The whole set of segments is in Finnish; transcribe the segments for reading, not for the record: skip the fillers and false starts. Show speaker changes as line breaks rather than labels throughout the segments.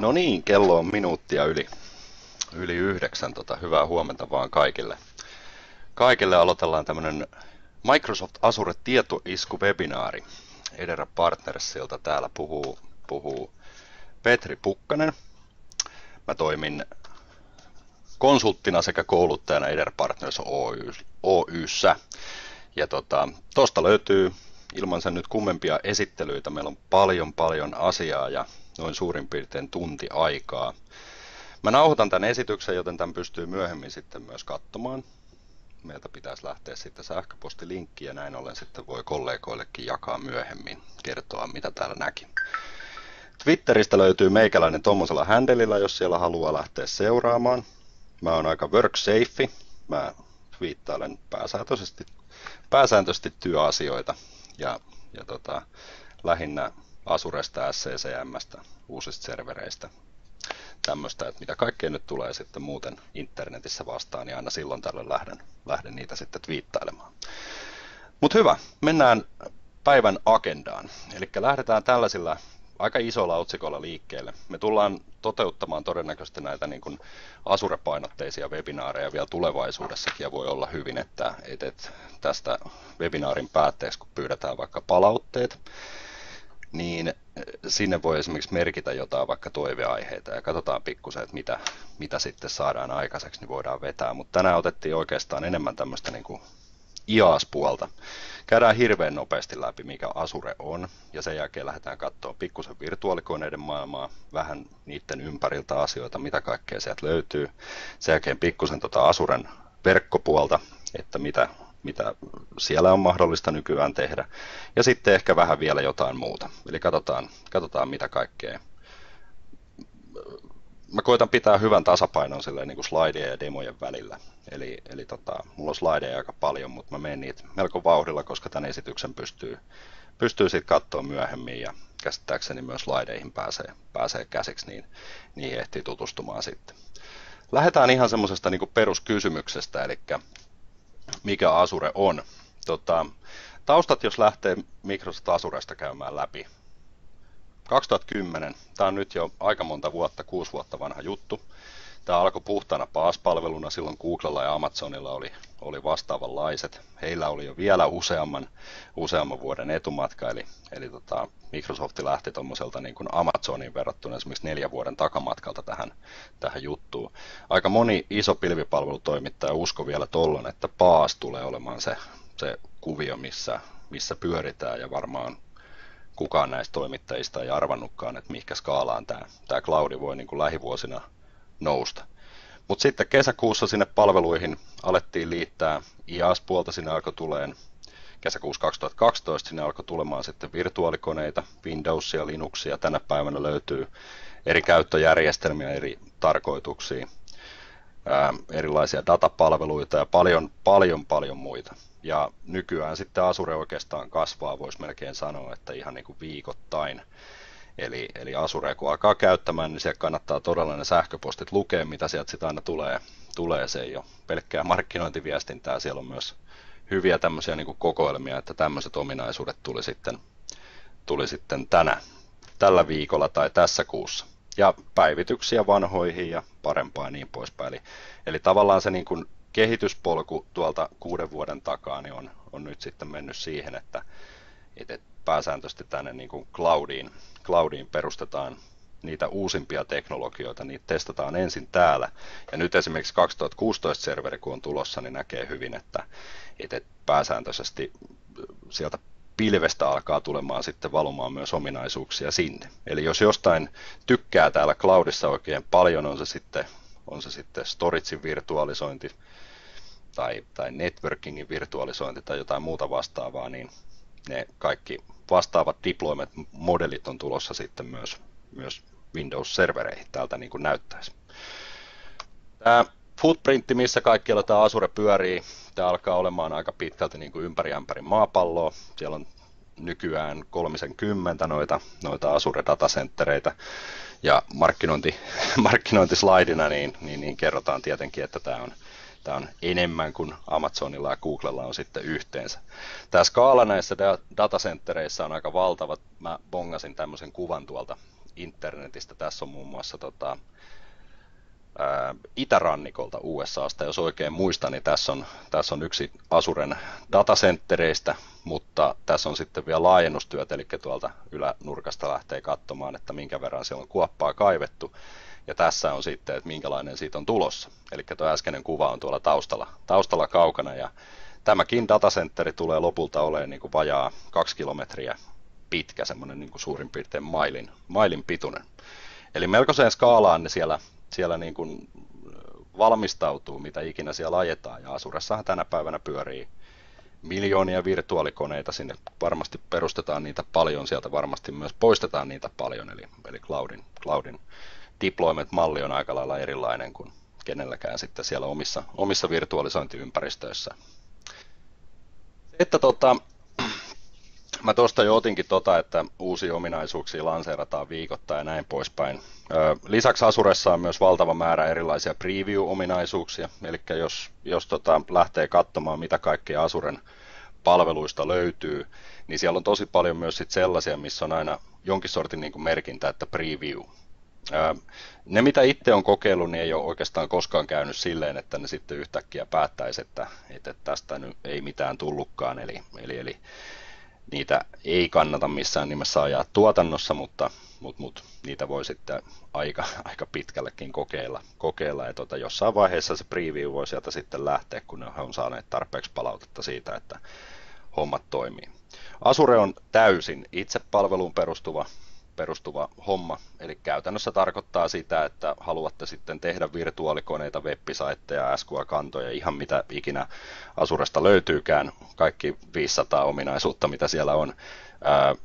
No niin, kello on minuuttia yli 9. Hyvää huomenta vaan kaikille. Kaikille aloitellaan tämmönen Microsoft Azure tietoisku-webinaari. Edera Partnersilta täällä puhuu Petri Pukkanen. Mä toimin konsulttina sekä kouluttajana Edera Partners Oyssä. Ja tosta löytyy ilman sen nyt kummempia esittelyitä. Meillä on paljon asiaa ja noin suurin piirtein tunti aikaa. Mä nauhoitan tämän esityksen, joten tämän pystyy myöhemmin sitten myös katsomaan. Meiltä pitäisi lähteä sitten sähköpostilinkki ja näin ollen sitten voi kollegoillekin jakaa myöhemmin, kertoa mitä täällä näki. Twitteristä löytyy meikäläinen tommosella händelillä, jos siellä haluaa lähteä seuraamaan. Mä oon aika worksafe. Mä twiittailen pääsääntöisesti työasioita ja lähinnä Azuresta, SCCMstä, uusista servereistä. Tämmöistä, että mitä kaikkea nyt tulee sitten muuten internetissä vastaan, niin aina silloin tällöin lähden niitä sitten twiittailemaan. Mutta hyvä, mennään päivän agendaan. Eli lähdetään tällaisilla aika isolla otsikolla liikkeelle. Me tullaan toteuttamaan todennäköisesti näitä niin kuin Azure-painotteisia webinaareja vielä tulevaisuudessakin, ja voi olla hyvin, että tästä webinaarin päätteeksi, kun pyydetään vaikka palautteet, niin sinne voi esimerkiksi merkitä jotain vaikka toiveaiheita ja katsotaan pikkusen, että mitä sitten saadaan aikaiseksi, niin voidaan vetää. Mutta tänään otettiin oikeastaan enemmän tämmöistä niin kuin IaaS-puolta. Käydään hirveän nopeasti läpi, mikä Azure on, ja sen jälkeen lähdetään katsomaan pikkusen virtuaalikoneiden maailmaa, vähän niiden ympäriltä asioita, mitä kaikkea sieltä löytyy. Sen jälkeen pikkusen Azuren verkkopuolta, että mitä siellä on mahdollista nykyään tehdä. Ja sitten ehkä vähän vielä jotain muuta. Eli katsotaan mitä kaikkea. Mä koitan pitää hyvän tasapainon silleen niin kuin slideja ja demojen välillä. Eli mulla on slideja aika paljon, mutta mä menen niitä melko vauhdilla, koska tämän esityksen pystyy sitten katsoa myöhemmin. Ja käsittääkseni myös slideihin pääsee käsiksi, niin niihin ehtii tutustumaan sitten. Lähdetään ihan semmoisesta niin kuin peruskysymyksestä, eli mikä Azure on. Taustat, jos lähtee Microsoft Azuresta käymään läpi. 2010, tämä on nyt jo aika monta vuotta, 6 vuotta vanha juttu. Tämä alkoi puhtaana PaaS-palveluna, silloin Googlella ja Amazonilla oli vastaavanlaiset. Heillä oli jo vielä useamman vuoden etumatka, eli Microsoft lähti tuommoiselta niin kuin Amazonin verrattuna esimerkiksi 4 vuoden takamatkalta tähän juttuun. Aika moni iso pilvipalvelutoimittaja uskoi vielä tollon, että PaaS tulee olemaan se kuvio, missä pyöritään, ja varmaan kukaan näistä toimittajista ei arvannutkaan, että mihinkä skaalaan tämä cloudi voi niin kuin lähivuosina nousta. Mutta sitten kesäkuussa sinne palveluihin alettiin liittää IaaS-puolta, sinne alkoi tuleen kesäkuussa 2012 sinne alkoi tulemaan sitten virtuaalikoneita, Windowsia, Linuxia. Tänä päivänä löytyy eri käyttöjärjestelmiä eri tarkoituksiin, erilaisia datapalveluita ja paljon muita. Ja nykyään sitten Azure oikeastaan kasvaa, voisi melkein sanoa, että ihan niin kuin viikoittain. Eli Azure kun alkaa käyttämään, niin siellä kannattaa todella ne sähköpostit lukea, mitä sieltä sitten aina tulee. Se ei ole pelkkää markkinointiviestintää, siellä on myös hyviä tämmöisiä niin kuin kokoelmia, että tämmöiset ominaisuudet tuli sitten tällä viikolla tai tässä kuussa. Ja päivityksiä vanhoihin ja parempaa ja niin poispäin. Eli tavallaan se niin kuin kehityspolku tuolta 6 vuoden takaa niin on nyt sitten mennyt siihen, että pääsääntöisesti tänne niin kuin cloudiin perustetaan niitä uusimpia teknologioita, niitä testataan ensin täällä. Ja nyt esimerkiksi 2016 serveri, kun on tulossa, niin näkee hyvin, että pääsääntöisesti sieltä pilvestä alkaa tulemaan sitten valumaan myös ominaisuuksia sinne. Eli jos jostain tykkää täällä cloudissa oikein paljon, on se sitten storagein virtualisointi tai networkingin virtualisointi tai jotain muuta vastaavaa, niin ne kaikki vastaavat deployment-modelit on tulossa sitten myös Windows-servereihin, täältä niin kuin näyttäisi. Tämä footprintti, missä kaikkialla tämä Azure pyörii, tämä alkaa olemaan aika pitkälti niin kuin ympäri maapalloa. Siellä on nykyään 30 noita Azure datacentereitä, ja markkinointislaidina niin kerrotaan tietenkin, että tämä on enemmän kuin Amazonilla ja Googlella on sitten yhteensä. Tämä skaala näissä datacentereissä on aika valtava. Mä bongasin tämmöisen kuvan tuolta internetistä. Tässä on muun muassa itärannikolta USAsta, jos oikein muistan, niin tässä on yksi Azuren datacenttereistä, mutta tässä on sitten vielä laajennustyöt, eli tuolta ylänurkasta lähtee katsomaan, että minkä verran siellä on kuoppaa kaivettu, ja tässä on sitten, että minkälainen siitä on tulossa. Eli tuo äskeinen kuva on tuolla taustalla kaukana, ja tämäkin datacentteri tulee lopulta olemaan niin kuin vajaa 2 kilometriä pitkä, semmoinen niin kuin suurin piirtein mailin pituinen. Eli melkoiseen skaalaan ne siellä niin kuin valmistautuu, mitä ikinä siellä ajetaan, ja Azuressahan tänä päivänä pyörii miljoonia virtuaalikoneita, sinne varmasti perustetaan niitä paljon, sieltä varmasti myös poistetaan niitä paljon, eli cloudin deployment-malli on aika lailla erilainen kuin kenelläkään sitten siellä omissa virtualisointiympäristöissä. Että mä tuosta jo otinkin että uusia ominaisuuksia lanseerataan viikoittain ja näin poispäin. Lisäksi Azuressa on myös valtava määrä erilaisia preview-ominaisuuksia, eli jos lähtee katsomaan, mitä kaikkea Azuren palveluista löytyy, niin siellä on tosi paljon myös sit sellaisia, missä on aina jonkin sortin niin kuin merkintä, että preview. Ne, mitä itse on kokeillut, niin ei ole oikeastaan koskaan käynyt silleen, että ne sitten yhtäkkiä päättäisi, että tästä nyt ei mitään tullutkaan, eli niitä ei kannata missään nimessä ajaa tuotannossa, mutta niitä voi sitten aika pitkällekin kokeilla ja jossain vaiheessa se preview voi sieltä sitten lähteä, kun ne on saaneet tarpeeksi palautetta siitä, että hommat toimii. Azure on täysin itsepalveluun perustuva homma, eli käytännössä tarkoittaa sitä, että haluatte sitten tehdä virtuaalikoneita, web-saitteja, SQL-kantoja, ihan mitä ikinä Azuresta löytyykään, kaikki 500 ominaisuutta, mitä siellä on,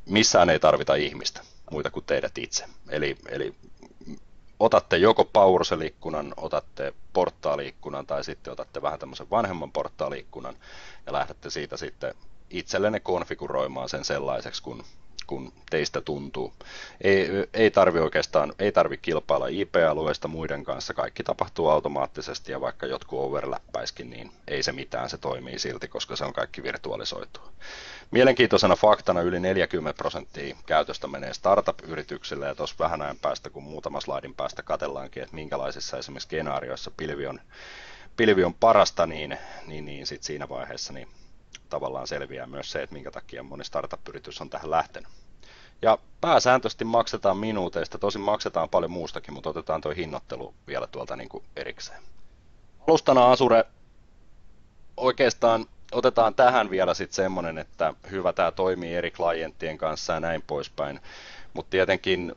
missään ei tarvita ihmistä, muita kuin teidät itse. Eli otatte joko PowerShell-ikkunan, otatte portaali-ikkunan tai sitten otatte vähän tämmöisen vanhemman portaali-ikkunan ja lähdette siitä sitten itsellenne konfiguroimaan sen sellaiseksi, kun teistä tuntuu. Ei tarvi kilpailla IP-alueista muiden kanssa, kaikki tapahtuu automaattisesti ja vaikka jotkut overläppäiskin, niin ei se mitään, se toimii silti, koska se on kaikki virtualisoitua. Mielenkiintoisena faktana yli 40% käytöstä menee startup-yrityksille ja tuossa vähän ajan päästä, kun muutama slaidin päästä katsellaankin, että minkälaisissa esimerkiksi skenaarioissa pilvi on parasta, niin sit siinä vaiheessa niin tavallaan selviää myös se, että minkä takia moni startup-yritys on tähän lähtenyt. Ja pääsääntöisesti maksetaan minuuteista, tosin maksetaan paljon muustakin, mutta otetaan tuo hinnoittelu vielä tuolta niin kuin erikseen. Alustana Azure oikeastaan otetaan tähän vielä sitten semmoinen, että hyvä, tämä toimii eri klienttien kanssa ja näin poispäin, mutta tietenkin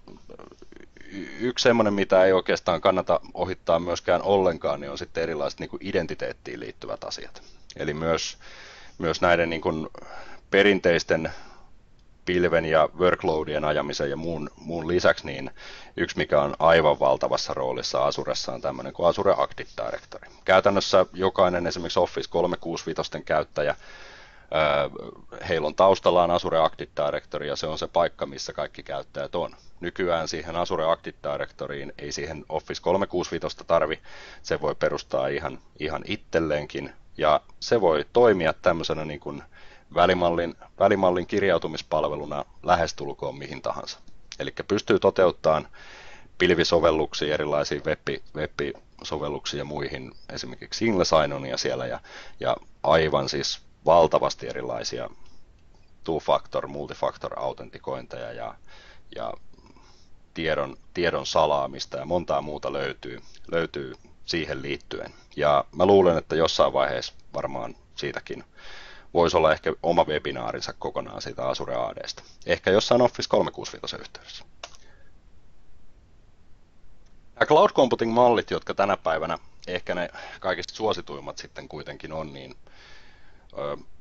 yksi semmoinen, mitä ei oikeastaan kannata ohittaa myöskään ollenkaan, niin on sitten erilaiset niin kuin identiteettiin liittyvät asiat. Eli myös näiden niin kuin perinteisten pilven ja workloadien ajamisen ja muun lisäksi, niin yksi mikä on aivan valtavassa roolissa Azuressa on tämmöinen kuin Azure Active Directory. Käytännössä jokainen esimerkiksi Office 365 käyttäjä, heillä on taustallaan Azure Active Directory ja se on se paikka, missä kaikki käyttäjät on. Nykyään siihen Azure Active Directoryin ei siihen Office 365 tarvi, se voi perustaa ihan itselleenkin ja se voi toimia tämmöisenä niin kuin välimallin kirjautumispalveluna lähestulkoon mihin tahansa. Eli pystyy toteuttamaan pilvisovelluksia, erilaisia web-sovelluksia ja muihin, esimerkiksi single sign-onia siellä ja aivan siis valtavasti erilaisia two-factor, multifactor autentikointeja ja tiedon salaamista ja montaa muuta löytyy siihen liittyen. Ja mä luulen, että jossain vaiheessa varmaan siitäkin voisi olla ehkä oma webinaarinsa kokonaan siitä Azure AD:sta. Ehkä jossain Office 365 yhteydessä. Nämä cloud computing-mallit, jotka tänä päivänä ehkä ne kaikista suosituimmat sitten kuitenkin on, niin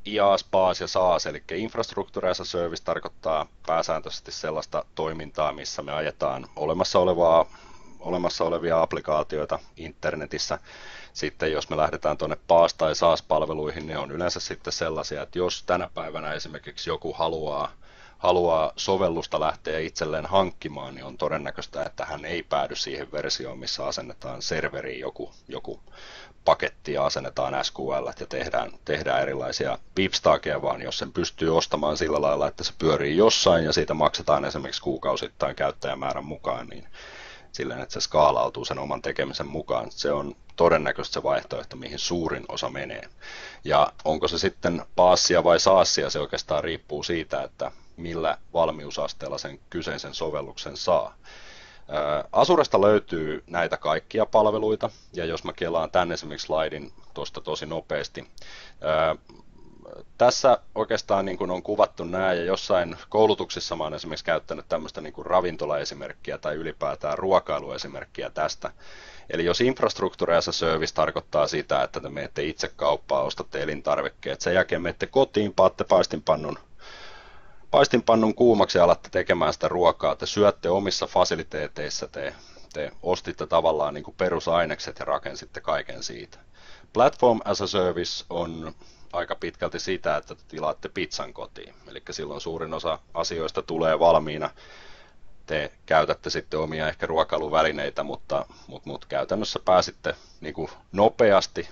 IaaS, PaaS ja SaaS, eli Infrastructure as a Service, tarkoittaa pääsääntöisesti sellaista toimintaa, missä me ajetaan olemassa olevia applikaatioita internetissä. Sitten jos me lähdetään tuonne PaaS- tai SaaS-palveluihin, ne on yleensä sitten sellaisia, että jos tänä päivänä esimerkiksi joku haluaa haluaa sovellusta lähteä itselleen hankkimaan, niin on todennäköistä, että hän ei päädy siihen versioon, missä asennetaan serveriin joku paketti ja asennetaan SQL ja tehdään erilaisia pipstakeja, vaan jos sen pystyy ostamaan sillä lailla, että se pyörii jossain ja siitä maksetaan esimerkiksi kuukausittain käyttäjämäärän mukaan, niin silleen, että se skaalautuu sen oman tekemisen mukaan. Se on todennäköisesti se vaihtoehto, mihin suurin osa menee. Ja onko se sitten PaaSia vai SaaSia, se oikeastaan riippuu siitä, että millä valmiusasteella sen kyseisen sovelluksen saa. Azuresta löytyy näitä kaikkia palveluita, ja jos mä kelaan tänne esimerkiksi slaidin tuosta tosi nopeasti, tässä oikeastaan niin kuin on kuvattu nämä, ja jossain koulutuksissa mä olen esimerkiksi käyttänyt tämmöistä niin kuin ravintolaesimerkkiä tai ylipäätään ruokailuesimerkkiä tästä. Eli jos infrastructure as a service tarkoittaa sitä, että te menette itse kauppaan, ostatte elintarvikkeet, sen jälkeen menette kotiin, paatte paistinpannun kuumaksi ja alatte tekemään sitä ruokaa, te syötte omissa fasiliteeteissa, te ostitte tavallaan niin kuin perusainekset ja rakensitte kaiken siitä. Platform as a service on aika pitkälti sitä, että te tilaatte pizzan kotiin, eli silloin suurin osa asioista tulee valmiina. Te käytätte sitten omia ehkä ruokailuvälineitä, mutta käytännössä pääsitte niin kuin nopeasti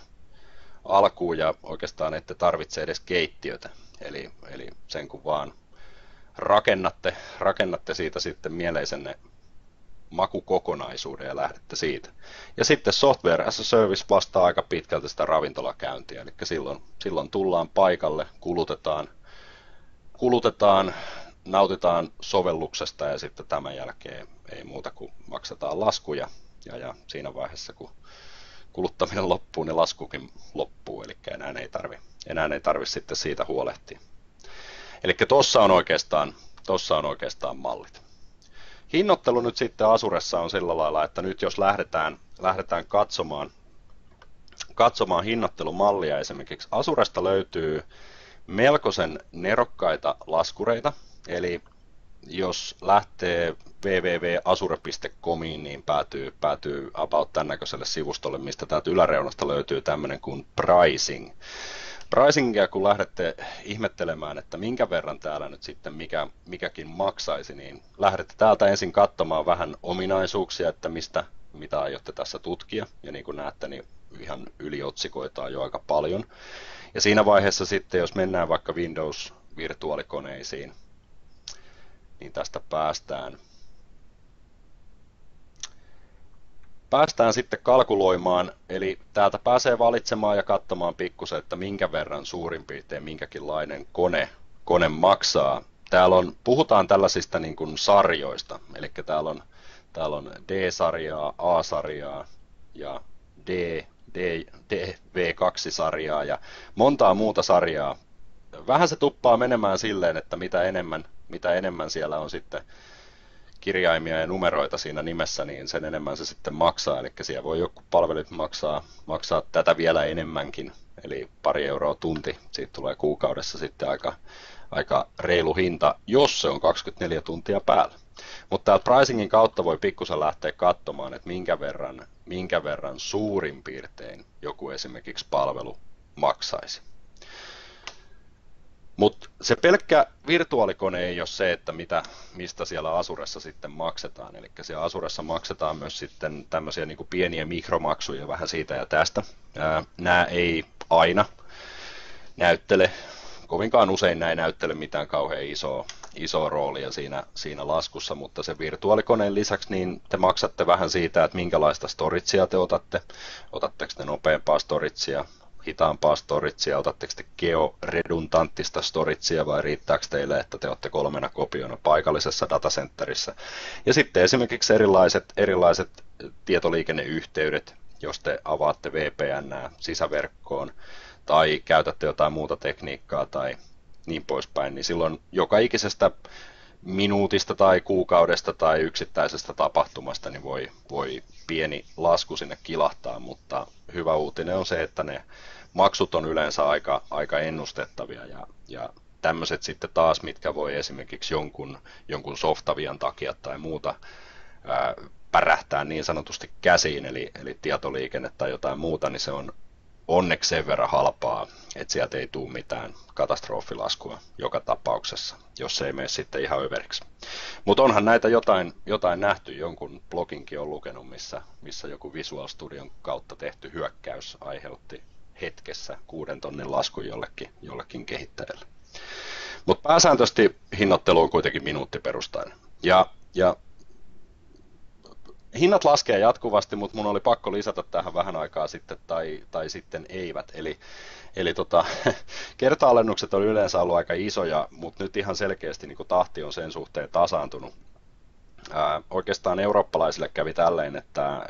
alkuun ja oikeastaan ette tarvitse edes keittiötä. Eli sen kun vaan rakennatte siitä sitten mieleisenne makukokonaisuuden ja lähdette siitä. Ja sitten software as a service vastaa aika pitkälti sitä ravintolakäyntiä, eli silloin tullaan paikalle, kulutetaan, nautitaan sovelluksesta ja sitten tämän jälkeen ei muuta kuin maksetaan laskuja ja siinä vaiheessa kun kuluttaminen loppuu, niin laskukin loppuu, eli enää ei tarvi sitten siitä huolehtia. Eli tuossa on oikeastaan mallit. Hinnoittelu nyt sitten Azuressa on sillä lailla, että nyt jos lähdetään katsomaan hinnoittelumallia esimerkiksi, Azuresta löytyy melkoisen nerokkaita laskureita, eli jos lähtee www.azure.comiin, niin päätyy about tämän näköiselle sivustolle, mistä täältä yläreunasta löytyy tämmöinen kuin pricing. Pricingia kun lähdette ihmettelemään, että minkä verran täällä nyt sitten mikäkin maksaisi, niin lähdette täältä ensin katsomaan vähän ominaisuuksia, että mitä aiotte tässä tutkia. Ja niin kuin näette, niin ihan yliotsikoita on jo aika paljon. Ja siinä vaiheessa sitten, jos mennään vaikka Windows-virtuaalikoneisiin, niin tästä päästään sitten kalkuloimaan, eli täältä pääsee valitsemaan ja katsomaan pikkusen, että minkä verran suurin piirtein minkäkinlainen kone maksaa. Puhutaan tällaisista niin kuin sarjoista, eli täällä on D-sarjaa, A-sarjaa ja DV2-sarjaa ja montaa muuta sarjaa. Vähän se tuppaa menemään silleen, että mitä enemmän siellä on sitten kirjaimia ja numeroita siinä nimessä, niin sen enemmän se sitten maksaa. Eli siellä voi joku palvelut maksaa tätä vielä enemmänkin, eli pari euroa tunti. Siitä tulee kuukaudessa sitten aika reilu hinta, jos se on 24 tuntia päällä. Mutta täältä pricingin kautta voi pikkusen lähteä katsomaan, että minkä verran suurin piirtein joku esimerkiksi palvelu maksaisi. Mutta se pelkkä virtuaalikone ei ole se, että mistä siellä Azuressa sitten maksetaan. Eli siellä Azuressa maksetaan myös sitten tämmöisiä niin kuin pieniä mikromaksuja vähän siitä ja tästä. Nämä ei aina kovinkaan usein nämä ei näyttele mitään kauhean isoa roolia siinä laskussa, mutta se virtuaalikoneen lisäksi niin te maksatte vähän siitä, että minkälaista storagea te otatte. Otatteko te nopeampaa storagea, hitaampaa storagea, otatteko te georedundanttista storagea vai riittääkö teille, että te olette 3 kopiona paikallisessa datacenterissä. Ja sitten esimerkiksi erilaiset tietoliikenneyhteydet, jos te avaatte VPN sisäverkkoon tai käytätte jotain muuta tekniikkaa tai niin poispäin, niin silloin joka ikisestä minuutista tai kuukaudesta tai yksittäisestä tapahtumasta niin voi pieni lasku sinne kilahtaa, mutta hyvä uutinen on se, että ne maksut on yleensä aika ennustettavia ja tämmöiset sitten taas, mitkä voi esimerkiksi jonkun softavian takia tai muuta pärähtää niin sanotusti käsiin, eli tietoliikenne tai jotain muuta, niin se on onneksi sen verran halpaa, että sieltä ei tule mitään katastrofilaskua joka tapauksessa, jos se ei mene sitten ihan överiksi. Mutta onhan näitä jotain nähty, jonkun bloginkin on lukenut, missä joku Visual Studion kautta tehty hyökkäys aiheutti hetkessä 6 000 laskun jollekin kehittäjälle. Mutta pääsääntöisesti hinnoittelu on kuitenkin minuuttiperustainen. Ja hinnat laskee jatkuvasti, mutta mun oli pakko lisätä tähän vähän aikaa sitten tai sitten eivät. Eli kerta-alennukset on yleensä ollut aika isoja, mutta nyt ihan selkeästi niin kuin tahti on sen suhteen tasaantunut. Oikeastaan eurooppalaisille kävi tälleen, että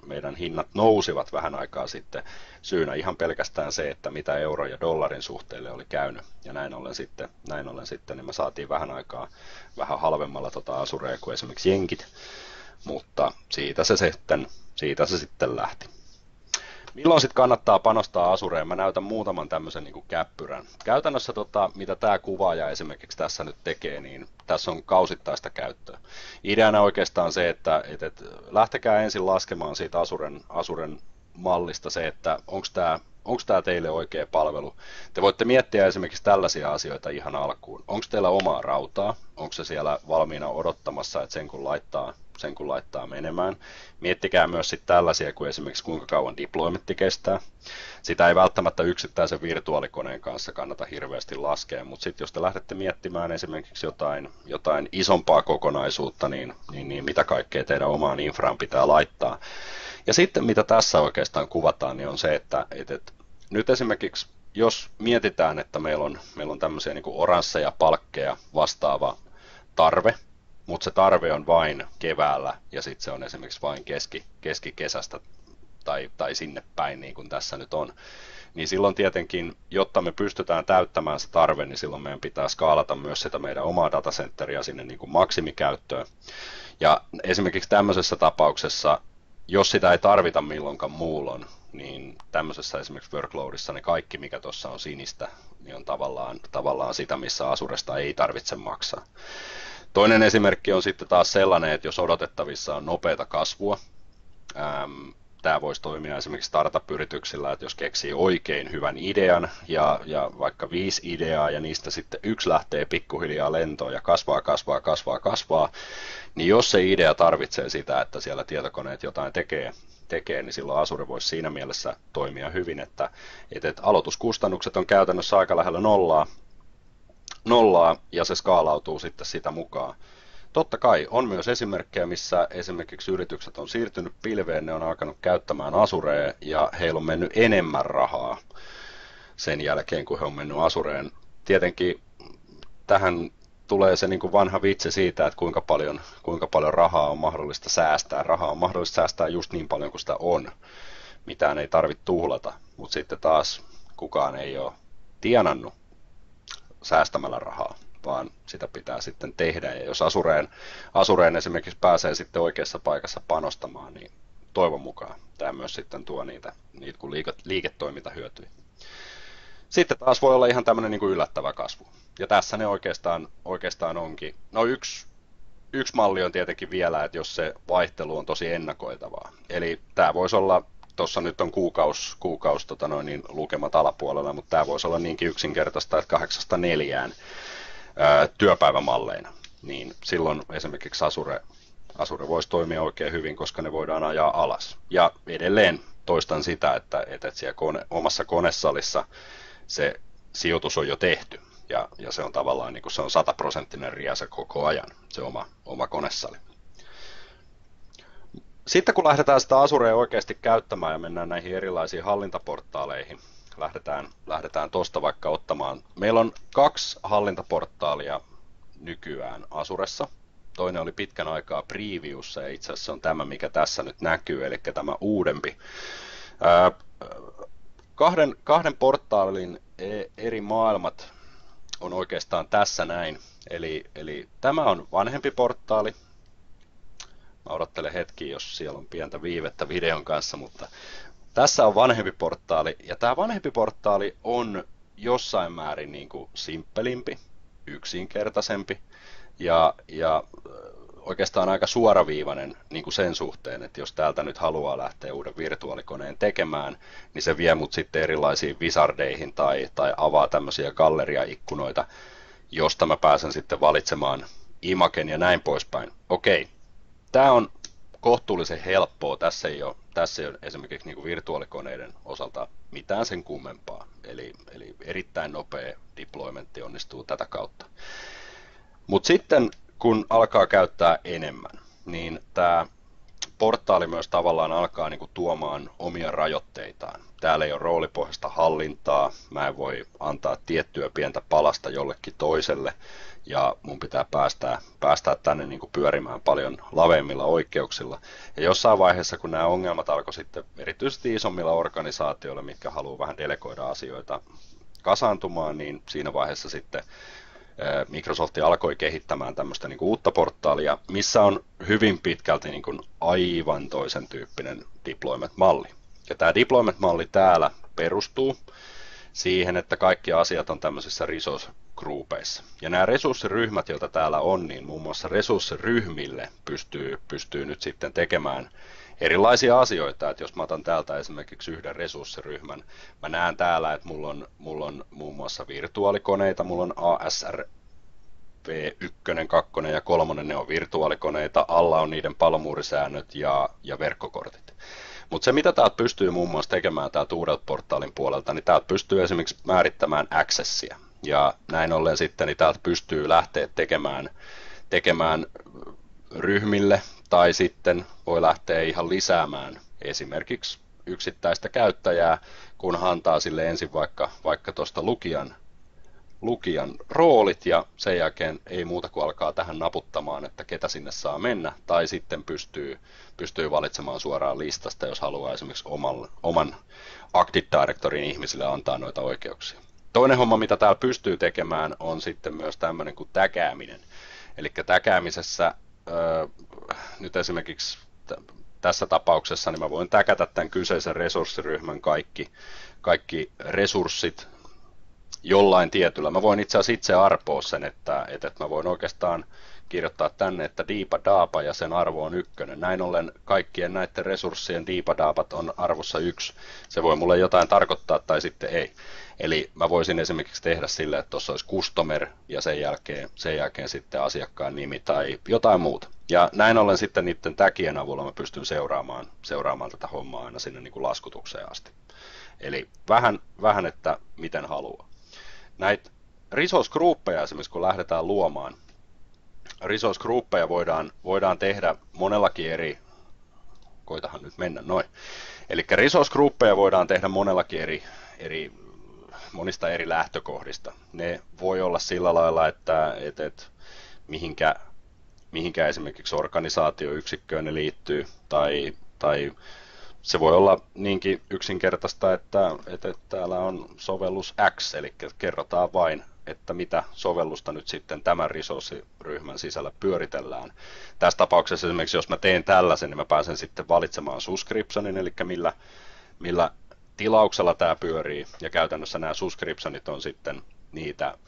meidän hinnat nousivat vähän aikaa sitten, syynä ihan pelkästään se, että mitä euro- ja dollarin suhteelle oli käynyt. Ja näin ollen sitten niin me saatiin vähän aikaa vähän halvemmalla Azurea kuin esimerkiksi jenkit, mutta siitä se sitten lähti. Milloin sitten kannattaa panostaa Azureen? Mä näytän muutaman tämmöisen niin kuin käppyrän. Käytännössä mitä tämä kuvaaja esimerkiksi tässä nyt tekee, niin tässä on kausittaista käyttöä. Ideana oikeastaan se, että lähtekää ensin laskemaan siitä Azuren mallista se, että onko tämä teille oikea palvelu. Te voitte miettiä esimerkiksi tällaisia asioita ihan alkuun. Onko teillä omaa rautaa? Onko se siellä valmiina odottamassa, että sen kun laittaa menemään. Miettikää myös sitten tällaisia kuin esimerkiksi kuinka kauan deploymentti kestää. Sitä ei välttämättä yksittäisen virtuaalikoneen kanssa kannata hirveästi laskea, mutta sitten jos te lähdette miettimään esimerkiksi jotain isompaa kokonaisuutta, niin mitä kaikkea teidän omaan infraan pitää laittaa. Ja sitten mitä tässä oikeastaan kuvataan, niin on se, että nyt esimerkiksi jos mietitään, että meillä on tämmöisiä niin kuin oransseja palkkeja vastaava tarve, mutta se tarve on vain keväällä ja sitten se on esimerkiksi vain keskikesästä tai sinne päin, niin kuin tässä nyt on. Niin silloin tietenkin, jotta me pystytään täyttämään se tarve, niin silloin meidän pitää skaalata myös sitä meidän omaa datacenteria sinne niin kuin maksimikäyttöön. Ja esimerkiksi tämmöisessä tapauksessa, jos sitä ei tarvita milloinkaan muulloin, niin tämmöisessä esimerkiksi workloadissa niin kaikki, mikä tuossa on sinistä, niin on tavallaan sitä, missä Azuresta ei tarvitse maksaa. Toinen esimerkki on sitten taas sellainen, että jos odotettavissa on nopeata kasvua, tämä voisi toimia esimerkiksi startup-yrityksillä, että jos keksii oikein hyvän idean ja vaikka 5 ideaa ja niistä sitten 1 lähtee pikkuhiljaa lentoon ja kasvaa, niin jos se idea tarvitsee sitä, että siellä tietokoneet jotain tekee, niin silloin Azure voisi siinä mielessä toimia hyvin, että aloituskustannukset on käytännössä aika lähellä nollaa ja se skaalautuu sitten sitä mukaan. Totta kai on myös esimerkkejä, missä esimerkiksi yritykset on siirtynyt pilveen, ne on alkanut käyttämään Azurea ja heillä on mennyt enemmän rahaa sen jälkeen, kun he on mennyt Azureen. Tietenkin tähän tulee se niin kuin vanha vitsi siitä, että kuinka paljon rahaa on mahdollista säästää. Rahaa on mahdollista säästää just niin paljon kuin sitä on. Mitään ei tarvitse tuhlata, mutta sitten taas kukaan ei ole tienannut säästämällä rahaa, vaan sitä pitää sitten tehdä. Ja jos Azureen esimerkiksi pääsee sitten oikeassa paikassa panostamaan, niin toivon mukaan tämä myös sitten tuo niitä kun liiketoimintahyötyjä. Sitten taas voi olla ihan tämmöinen niin kuin yllättävä kasvu. Ja tässä ne oikeastaan onkin. No yksi malli on tietenkin vielä, että jos se vaihtelu on tosi ennakoitavaa. Eli tämä voisi olla, tuossa nyt on kuukausi lukemat alapuolella, mutta tämä voisi olla niinkin yksinkertaista, että 8-4 työpäivämalleina. Niin silloin esimerkiksi Azure voisi toimia oikein hyvin, koska ne voidaan ajaa alas. Ja edelleen toistan sitä, että siellä omassa konesalissa se sijoitus on jo tehty. Ja se on tavallaan niin kuin se on 100% riesa koko ajan, se oma konesali. Sitten kun lähdetään sitä Azurea oikeasti käyttämään ja mennään näihin erilaisiin hallintaportaaleihin, lähdetään tuosta vaikka ottamaan. Meillä on 2 hallintaportaalia nykyään Azuressa. Toinen oli pitkän aikaa previewssa ja itse asiassa on tämä, mikä tässä nyt näkyy, eli tämä uudempi. Kahden portaalin eri maailmat on oikeastaan tässä näin. Eli tämä on vanhempi portaali. Mä odottelen hetki, jos siellä on pientä viivettä videon kanssa, mutta tässä on vanhempi portaali. Ja tämä vanhempi portaali on jossain määrin niin kuin simppelimpi, yksinkertaisempi ja oikeastaan aika suoraviivainen niin kuin sen suhteen, että jos täältä nyt haluaa lähteä uuden virtuaalikoneen tekemään, niin se vie mut sitten erilaisiin wizardeihin tai avaa tämmöisiä galleriaikkunoita, josta mä pääsen sitten valitsemaan imagen ja näin poispäin. Okei, tämä on kohtuullisen helppoa. Tässä ei ole esimerkiksi niin kuin virtuaalikoneiden osalta mitään sen kummempaa. Eli erittäin nopea deploymentti onnistuu tätä kautta. Mutta sitten kun alkaa käyttää enemmän, niin tämä portaali myös tavallaan alkaa niinku tuomaan omia rajoitteitaan. Täällä ei ole roolipohjaista hallintaa, mä en voi antaa tiettyä pientä palasta jollekin toiselle, ja mun pitää päästää tänne niinku pyörimään paljon laveimmilla oikeuksilla. Ja jossain vaiheessa, kun nämä ongelmat alkoi sitten erityisesti isommilla organisaatioilla, mitkä haluaa vähän delegoida asioita kasaantumaan, niin siinä vaiheessa sitten Microsoft alkoi kehittämään tämmöistä niin kuin uutta portaalia, missä on hyvin pitkälti niin kuin aivan toisen tyyppinen deployment-malli. Ja tämä deployment-malli täällä perustuu siihen, että kaikki asiat on tämmöisissä resource-groupeissa. Ja nämä resurssiryhmät, joita täällä on, niin muun muassa resurssiryhmille pystyy nyt sitten tekemään erilaisia asioita, että jos mä otan täältä esimerkiksi yhden resurssiryhmän, mä näen täällä, että mulla on muun muassa virtuaalikoneita, mulla on ASR V1, 2 ja 3, ne on virtuaalikoneita, alla on niiden palomuurisäännöt ja verkkokortit. Mutta se, mitä täältä pystyy muun muassa tekemään täältä uudelta portaalin puolelta, niin täältä pystyy esimerkiksi määrittämään accessia. Ja näin ollen sitten, niin täältä pystyy lähteä tekemään ryhmille, tai sitten voi lähteä ihan lisäämään esimerkiksi yksittäistä käyttäjää, kun antaa sille ensin vaikka tuosta lukijan roolit, ja sen jälkeen ei muuta kuin alkaa tähän naputtamaan, että ketä sinne saa mennä, tai sitten pystyy valitsemaan suoraan listasta, jos haluaa esimerkiksi oman Active Directorin ihmisille antaa noita oikeuksia. Toinen homma, mitä täällä pystyy tekemään, on sitten myös tämmöinen kuin täkääminen. Eli täkäämisessä nyt esimerkiksi tässä tapauksessa niin mä voin täkätä tämän kyseisen resurssiryhmän kaikki resurssit jollain tietyllä. Mä voin itse asiassa itse arpoa sen, että mä voin oikeastaan kirjoittaa tänne, että diipa-daapa ja sen arvo on 1. Näin ollen kaikkien näiden resurssien diipa-daapat on arvossa 1. Se voi mulle jotain tarkoittaa tai sitten ei. Eli mä voisin esimerkiksi tehdä sille, että tuossa olisi customer ja sen jälkeen sitten asiakkaan nimi tai jotain muuta. Ja näin ollen sitten niiden tagien avulla mä pystyn seuraamaan tätä hommaa aina sinne niin kuin laskutukseen asti. Eli vähän että miten haluaa. Näitä resource groupeja esimerkiksi kun lähdetään luomaan, resource groupeja voidaan tehdä monellakin koitahan nyt mennä noin. Eli resource groupeja voidaan tehdä monellakin monista eri lähtökohdista. Ne voi olla sillä lailla, että mihinkä esimerkiksi organisaatioyksikköön ne liittyy, tai se voi olla niinkin yksinkertaista, että täällä on sovellus X, eli kerrotaan vain, että mitä sovellusta nyt sitten tämän resurssiryhmän sisällä pyöritellään. Tässä tapauksessa esimerkiksi, jos mä teen tällaisen, niin mä pääsen sitten valitsemaan subscriptionin, eli millä tilauksella tämä pyörii, ja käytännössä nämä subscriptionit on sitten niitä,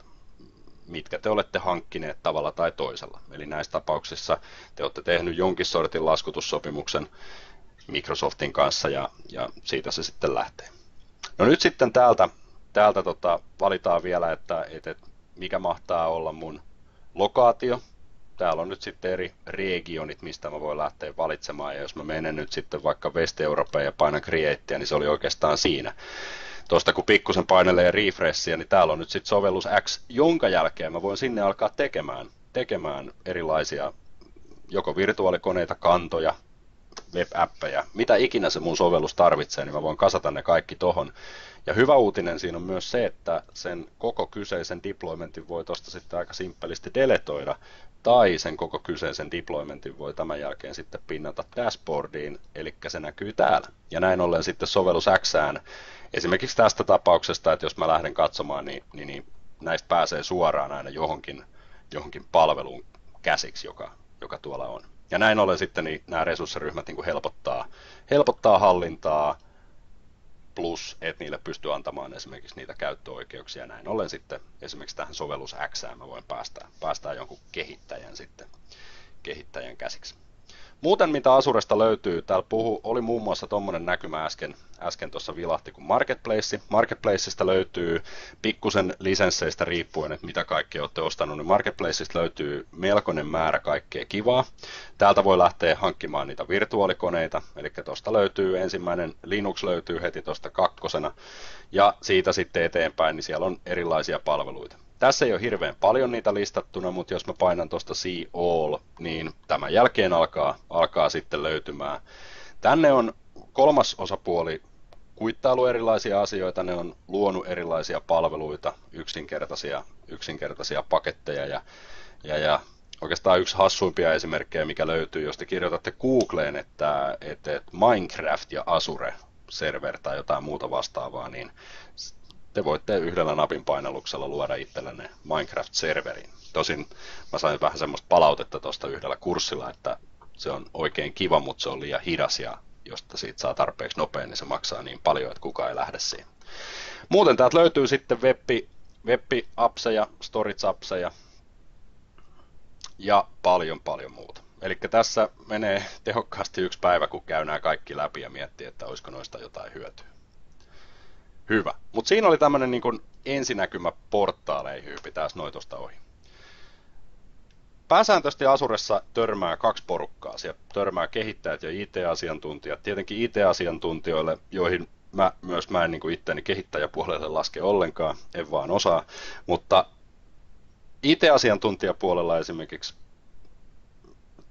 mitkä te olette hankkineet tavalla tai toisella. Eli näissä tapauksissa te olette tehnyt jonkin sortin laskutussopimuksen Microsoftin kanssa, ja siitä se sitten lähtee. No nyt sitten täältä valitaan vielä, että mikä mahtaa olla mun lokaatio. Täällä on nyt sitten eri regionit, mistä mä voin lähteä valitsemaan, ja jos mä menen nyt sitten vaikka West-Europeen ja painan Createa, niin se oli oikeastaan siinä. Tuosta kun pikkusen painelee refreshia, niin täällä on nyt sitten sovellus X, jonka jälkeen mä voin sinne alkaa tekemään erilaisia joko virtuaalikoneita, kantoja, web-appeja, mitä ikinä se mun sovellus tarvitsee, niin mä voin kasata ne kaikki tohon. Ja hyvä uutinen siinä on myös se, että sen koko kyseisen deploymentin voi tuosta sitten aika simppelisti deletoida, tai sen koko kyseisen deploymentin voi tämän jälkeen sitten pinnata dashboardiin, eli se näkyy täällä. Ja näin ollen sitten sovellus Xään, esimerkiksi tästä tapauksesta, että jos mä lähden katsomaan, niin näistä pääsee suoraan aina johonkin palveluun käsiksi, joka tuolla on. Ja näin ollen sitten niin nämä resurssiryhmät niin kuin helpottaa hallintaa, plus että niille pystyy antamaan esimerkiksi niitä käyttöoikeuksia. Näin ollen sitten esimerkiksi tähän sovellus Xään mä voin päästää jonkun kehittäjän sitten kehittäjän käsiksi. Muuten mitä Azuresta löytyy, täällä oli muun muassa tuommoinen näkymä äsken tuossa vilahti kuin Marketplace. Marketplaceista löytyy pikkusen lisensseistä riippuen, että mitä kaikkea olette ostanut, niin Marketplaceista löytyy melkoinen määrä kaikkea kivaa. Täältä voi lähteä hankkimaan niitä virtuaalikoneita, eli tuosta löytyy ensimmäinen Linux löytyy heti tuosta kakkosena, ja siitä sitten eteenpäin, niin siellä on erilaisia palveluita. Tässä ei ole hirveän paljon niitä listattuna, mutta jos mä painan tuosta See All, niin tämän jälkeen alkaa sitten löytymään. Tänne on kolmas osapuoli kuittailu erilaisia asioita, ne on luonut erilaisia palveluita, yksinkertaisia paketteja ja oikeastaan yksi hassuimpia esimerkkejä, mikä löytyy, jos te kirjoitatte Googleen, että Minecraft ja Azure server tai jotain muuta vastaavaa, niin te voitte yhdellä napin painalluksella luoda itsellenne Minecraft-serverin. Tosin mä sain vähän semmoista palautetta tuosta yhdellä kurssilla, että se on oikein kiva, mutta se on liian hidas ja jos siitä saa tarpeeksi nopein, niin se maksaa niin paljon, että kukaan ei lähde siihen. Muuten täältä löytyy sitten web-appseja, storage-appseja ja paljon muuta. Eli tässä menee tehokkaasti yksi päivä, kun käy nämä kaikki läpi ja miettii, että olisiko noista jotain hyötyä. Hyvä. Mutta siinä oli tämmöinen niin kuin ensinäkymä portaaleihin, hypitään noin tuosta ohi. Pääsääntöisesti Azuressa törmää kaksi porukkaa. Siellä törmää kehittäjät ja IT-asiantuntijat. Tietenkin IT-asiantuntijoille, joihin mä en niin kuin itseäni kehittäjäpuolelle laske ollenkaan, en vaan osaa. Mutta IT-asiantuntijapuolella esimerkiksi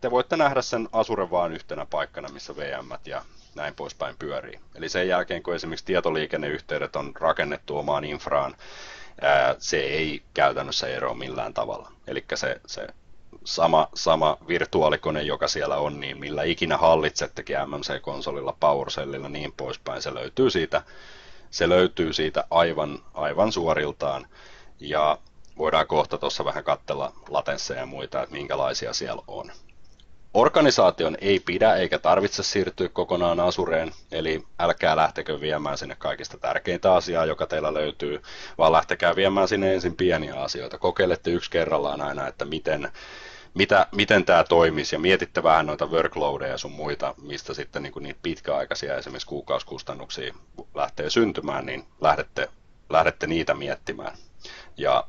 te voitte nähdä sen Azuren vaan yhtenä paikkana, missä VM:t ja näin poispäin pyörii. Eli sen jälkeen, kun esimerkiksi tietoliikenneyhteydet on rakennettu omaan infraan, se ei käytännössä eroa millään tavalla. Eli se sama virtuaalikone, joka siellä on, niin millä ikinä hallitsettekin MMC-konsolilla, PowerShellilla niin poispäin, se löytyy siitä aivan suoriltaan. Ja voidaan kohta tuossa vähän katsella latensseja ja muita, että minkälaisia siellä on. Organisaation ei pidä eikä tarvitse siirtyä kokonaan Azureen, eli älkää lähtekö viemään sinne kaikista tärkeintä asiaa, joka teillä löytyy, vaan lähtekää viemään sinne ensin pieniä asioita. Kokeilette yksi kerrallaan aina, että miten tämä toimisi, ja mietitte vähän noita workloadeja sun muita, mistä sitten niin niitä pitkäaikaisia esimerkiksi kuukausikustannuksia lähtee syntymään, niin lähdette niitä miettimään. Ja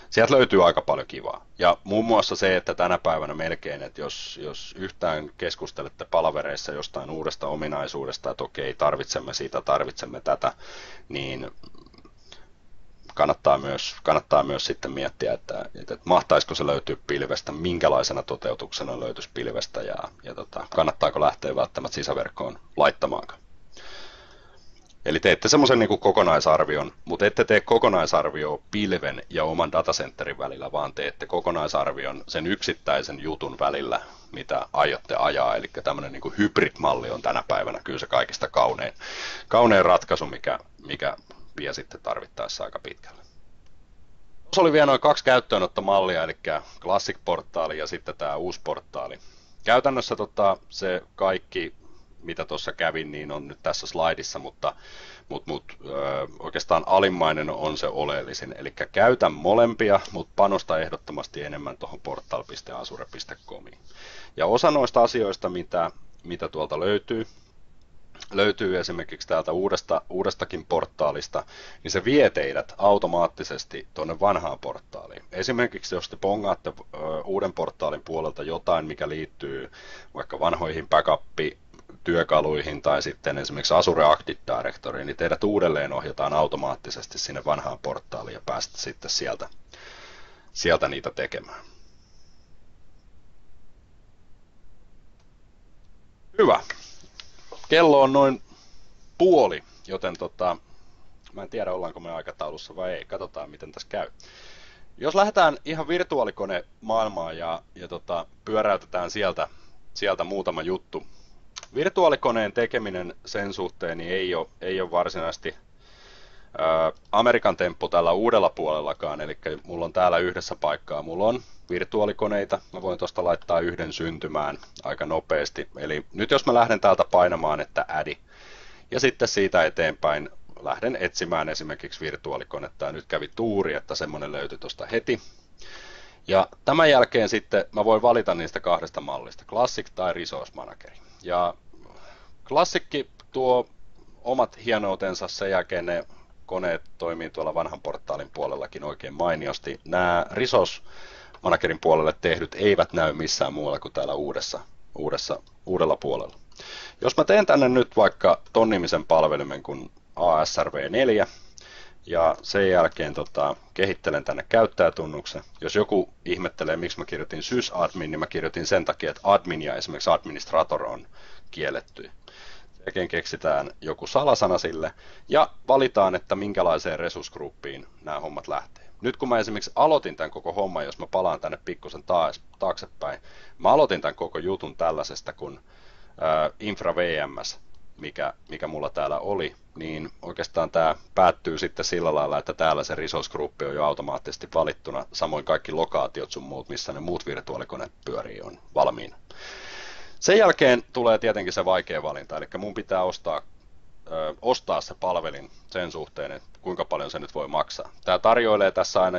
sieltä löytyy aika paljon kivaa. Ja muun muassa se, että tänä päivänä melkein, että jos yhtään keskustelette palavereissa jostain uudesta ominaisuudesta, että okei, tarvitsemme tätä, niin kannattaa myös sitten miettiä, että mahtaisiko se löytyä pilvestä, minkälaisena toteutuksena löytyisi pilvestä ja kannattaako lähteä välttämättä sisäverkkoon laittamaankaan. Eli teette semmoisen niin kuin kokonaisarvion, mutta ette tee kokonaisarvioa pilven ja oman datacenterin välillä, vaan teette kokonaisarvion sen yksittäisen jutun välillä, mitä aiotte ajaa. Eli tämmöinen niin kuin hybrid-malli on tänä päivänä kyllä se kaikista kaunein ratkaisu, mikä vie sitten tarvittaessa aika pitkälle. Tuossa oli vielä noin 2 käyttöönottomallia, eli Classic-portaali ja sitten tämä uusi portaali. Käytännössä se kaikki, mitä tuossa kävin, niin on nyt tässä slaidissa, mutta oikeastaan alimmainen on se oleellisin. Eli käytän molempia, mutta panosta ehdottomasti enemmän tuohon portal.azure.comiin. Ja osa noista asioista, mitä tuolta löytyy esimerkiksi täältä uudestakin portaalista, niin se vie teidät automaattisesti tuonne vanhaan portaaliin. Esimerkiksi jos te bongaatte uuden portaalin puolelta jotain, mikä liittyy vaikka vanhoihin backup-työkaluihin tai sitten esimerkiksi Azure Active Directoryin, niin teidät uudelleen ohjataan automaattisesti sinne vanhaan portaaliin ja pääsette sitten sieltä niitä tekemään. Hyvä. Kello on noin puoli, joten mä en tiedä ollaanko me aikataulussa vai ei. Katsotaan miten tässä käy. Jos lähdetään ihan virtuaalikone maailmaan ja pyöräytetään sieltä muutama juttu. Virtuaalikoneen tekeminen sen suhteen niin ei ole varsinaisesti Amerikan temppu tällä uudella puolellakaan, eli mulla on täällä yhdessä paikkaa, mulla on virtuaalikoneita, mä voin tuosta laittaa yhden syntymään aika nopeasti, eli nyt jos mä lähden täältä painamaan, että add, ja sitten siitä eteenpäin lähden etsimään esimerkiksi virtuaalikonetta, ja nyt kävi tuuri, että semmoinen löytyi tuosta heti, Ja tämän jälkeen sitten mä voin valita niistä kahdesta mallista, Classic tai Resource Manager. Ja Classic tuo omat hienoutensa, sen jälkeen ne koneet toimii tuolla vanhan portaalin puolellakin oikein mainiosti. Nämä Resource Managerin puolelle tehdyt eivät näy missään muualla kuin täällä uudella puolella. Jos mä teen tänne nyt vaikka ton nimisen palvelimen kuin ASRV4 ja sen jälkeen kehittelen tänne käyttäjätunnuksen. Jos joku ihmettelee, miksi mä kirjoitin sysadmin, niin mä kirjoitin sen takia, että admin ja esimerkiksi administrator on kielletty. Sen keksitään joku salasana sille ja valitaan, että minkälaiseen resursgruppiin nämä hommat lähtee. Nyt kun mä esimerkiksi aloitin tämän koko homman, jos mä palaan tänne pikkusen taaksepäin, mä aloitin tämän koko jutun tällaisesta kuin Infra VMS, mikä mulla täällä oli, niin oikeastaan tämä päättyy sitten sillä lailla, että täällä se resource-gruppi on jo automaattisesti valittuna, samoin kaikki lokaatiot sun muut, missä ne muut virtuaalikoneet pyörii, on valmiina. Sen jälkeen tulee tietenkin se vaikea valinta, eli mun pitää ostaa se palvelin sen suhteen, että kuinka paljon se nyt voi maksaa. Tämä tarjoilee tässä aina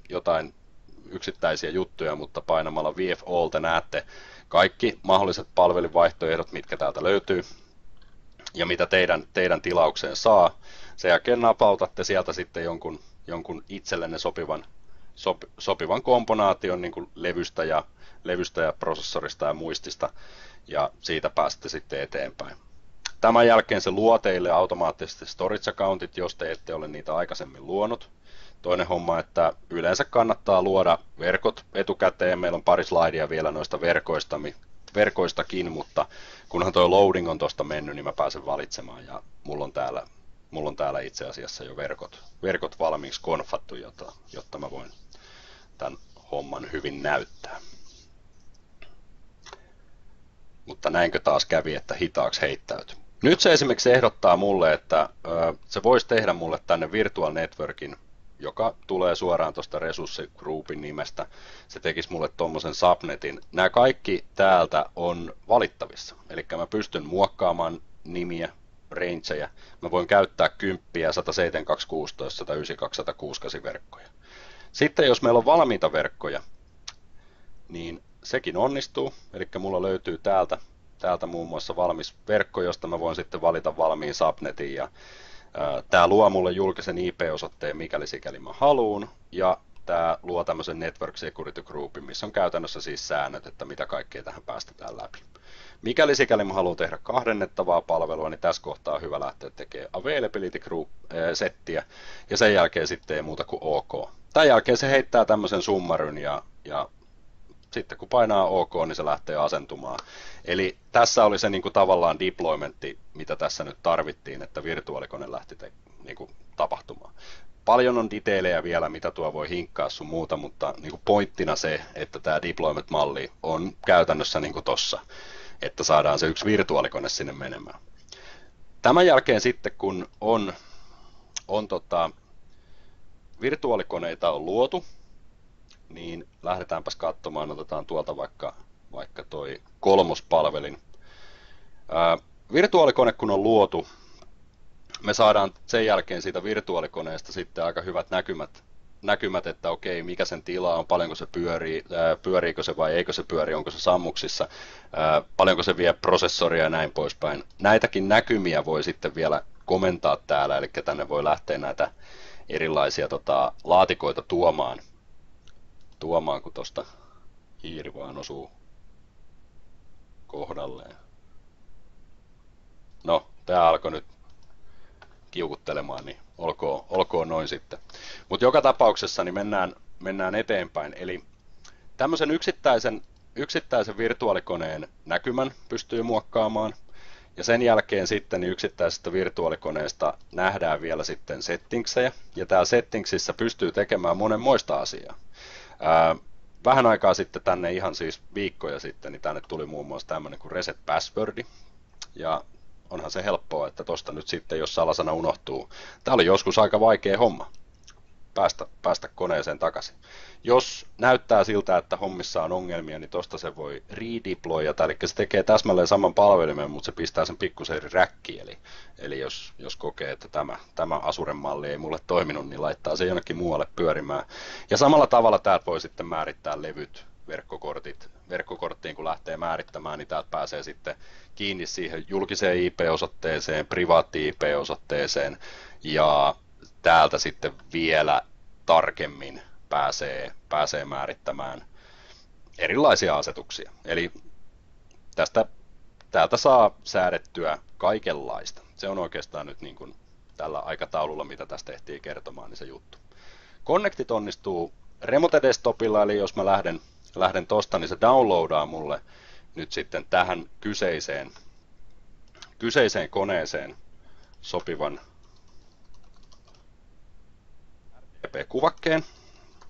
jotain yksittäisiä juttuja, mutta painamalla VF All te näette kaikki mahdolliset palvelinvaihtoehdot, mitkä täältä löytyy ja mitä teidän tilaukseen saa. Sen jälkeen napautatte sieltä sitten jonkun itsellenne sopivan komponaation niin kuin levystä ja prosessorista ja muistista, ja siitä pääsette sitten eteenpäin. Tämän jälkeen se luo teille automaattisesti storage accountit, jos te ette ole niitä aikaisemmin luonut. Toinen homma, että yleensä kannattaa luoda verkot etukäteen. Meillä on pari slaidia vielä noista verkoistakin, mutta kunhan tuo loading on tuosta mennyt, niin mä pääsen valitsemaan. Ja mulla on täällä itse asiassa jo verkot valmiiksi konfattu, jotta mä voin tämän homman hyvin näyttää. Mutta näinkö taas kävi, että hitaaksi heittäytyi. Nyt se esimerkiksi ehdottaa mulle, että se voisi tehdä mulle tänne Virtual Networkin, joka tulee suoraan tuosta resurssigroupin nimestä. Se tekisi mulle tuommoisen subnetin. Nämä kaikki täältä on valittavissa. Eli mä pystyn muokkaamaan nimiä, rangeja. Mä voin käyttää 10, 172.16, 192, 168 verkkoja. Sitten jos meillä on valmiita verkkoja, niin sekin onnistuu. Eli mulla löytyy täältä muun muassa valmis verkko, josta mä voin sitten valita valmiin subnetin. Ja tämä luo mulle julkisen IP-osoitteen, mikäli sikäli mä haluun, ja tämä luo tämmöisen Network Security Groupin, missä on käytännössä siis säännöt, että mitä kaikkea tähän päästetään läpi. Mikäli sikäli mä haluan tehdä kahdennettavaa palvelua, niin tässä kohtaa on hyvä lähteä tekemään Availability Group-settiä, ja sen jälkeen sitten ei muuta kuin OK. Tämän jälkeen se heittää tämmöisen summaryn, ja sitten kun painaa OK, niin se lähtee asentumaan. Eli tässä oli se niin kuin tavallaan deploymentti, mitä tässä nyt tarvittiin, että virtuaalikone lähti niin kuin tapahtumaan. Paljon on detailejä vielä, mitä tuo voi hinkkaa sun muuta, mutta niin kuin pointtina se, että tämä deployment-malli on käytännössä niin kuin tossa, että saadaan se yksi virtuaalikone sinne menemään. Tämän jälkeen sitten, kun on virtuaalikoneita on luotu, niin lähdetäänpäs katsomaan, otetaan tuolta vaikka toi kolmospalvelin. Virtuaalikone kun on luotu, me saadaan sen jälkeen siitä virtuaalikoneesta sitten aika hyvät näkymät, että okei, mikä sen tila on, paljonko se pyörii, pyöriikö se vai eikö se pyöri, onko se sammuksissa, paljonko se vie prosessoria ja näin poispäin. Näitäkin näkymiä voi sitten vielä komentaa täällä, eli tänne voi lähteä näitä erilaisia laatikoita tuomaan, kun tuosta hiiri vaan osuu kohdalleen. No, tää alkoi nyt kiukuttelemaan, niin olkoon noin sitten. Mutta joka tapauksessa niin mennään eteenpäin. Eli tämmöisen yksittäisen virtuaalikoneen näkymän pystyy muokkaamaan. Ja sen jälkeen sitten niin yksittäisestä virtuaalikoneesta nähdään vielä sitten settingsejä. Ja täällä settingsissä pystyy tekemään monenmoista asiaa. Vähän aikaa sitten tänne, ihan siis viikkoja sitten, niin tänne tuli muun muassa tämmöinen kuin reset passwordi. Ja onhan se helppoa, että tosta nyt sitten, jos salasana unohtuu. Tämä oli joskus aika vaikea homma. päästä koneeseen takaisin. Jos näyttää siltä, että hommissa on ongelmia, niin tosta se voi redeployata, eli se tekee täsmälleen saman palvelimen, mutta se pistää sen pikkusen eri räkkiin. Eli jos kokee, että tämä Azure-malli ei mulle toiminut, niin laittaa se jonnekin muualle pyörimään. Ja samalla tavalla täältä voi sitten määrittää levyt, verkkokorttiin kun lähtee määrittämään, niin täältä pääsee sitten kiinni siihen julkiseen IP-osoitteeseen, privaattiin IP-osoitteeseen, ja täältä sitten vielä tarkemmin pääsee määrittämään erilaisia asetuksia. Eli täältä saa säädettyä kaikenlaista. Se on oikeastaan nyt niin kuin tällä aikataululla, mitä tästä tehtiin kertomaan, niin se juttu. Connectit onnistuu Remote Desktopilla, eli jos mä lähden tosta, niin se downloadaa mulle nyt sitten tähän kyseiseen koneeseen sopivan RDP-kuvakkeen.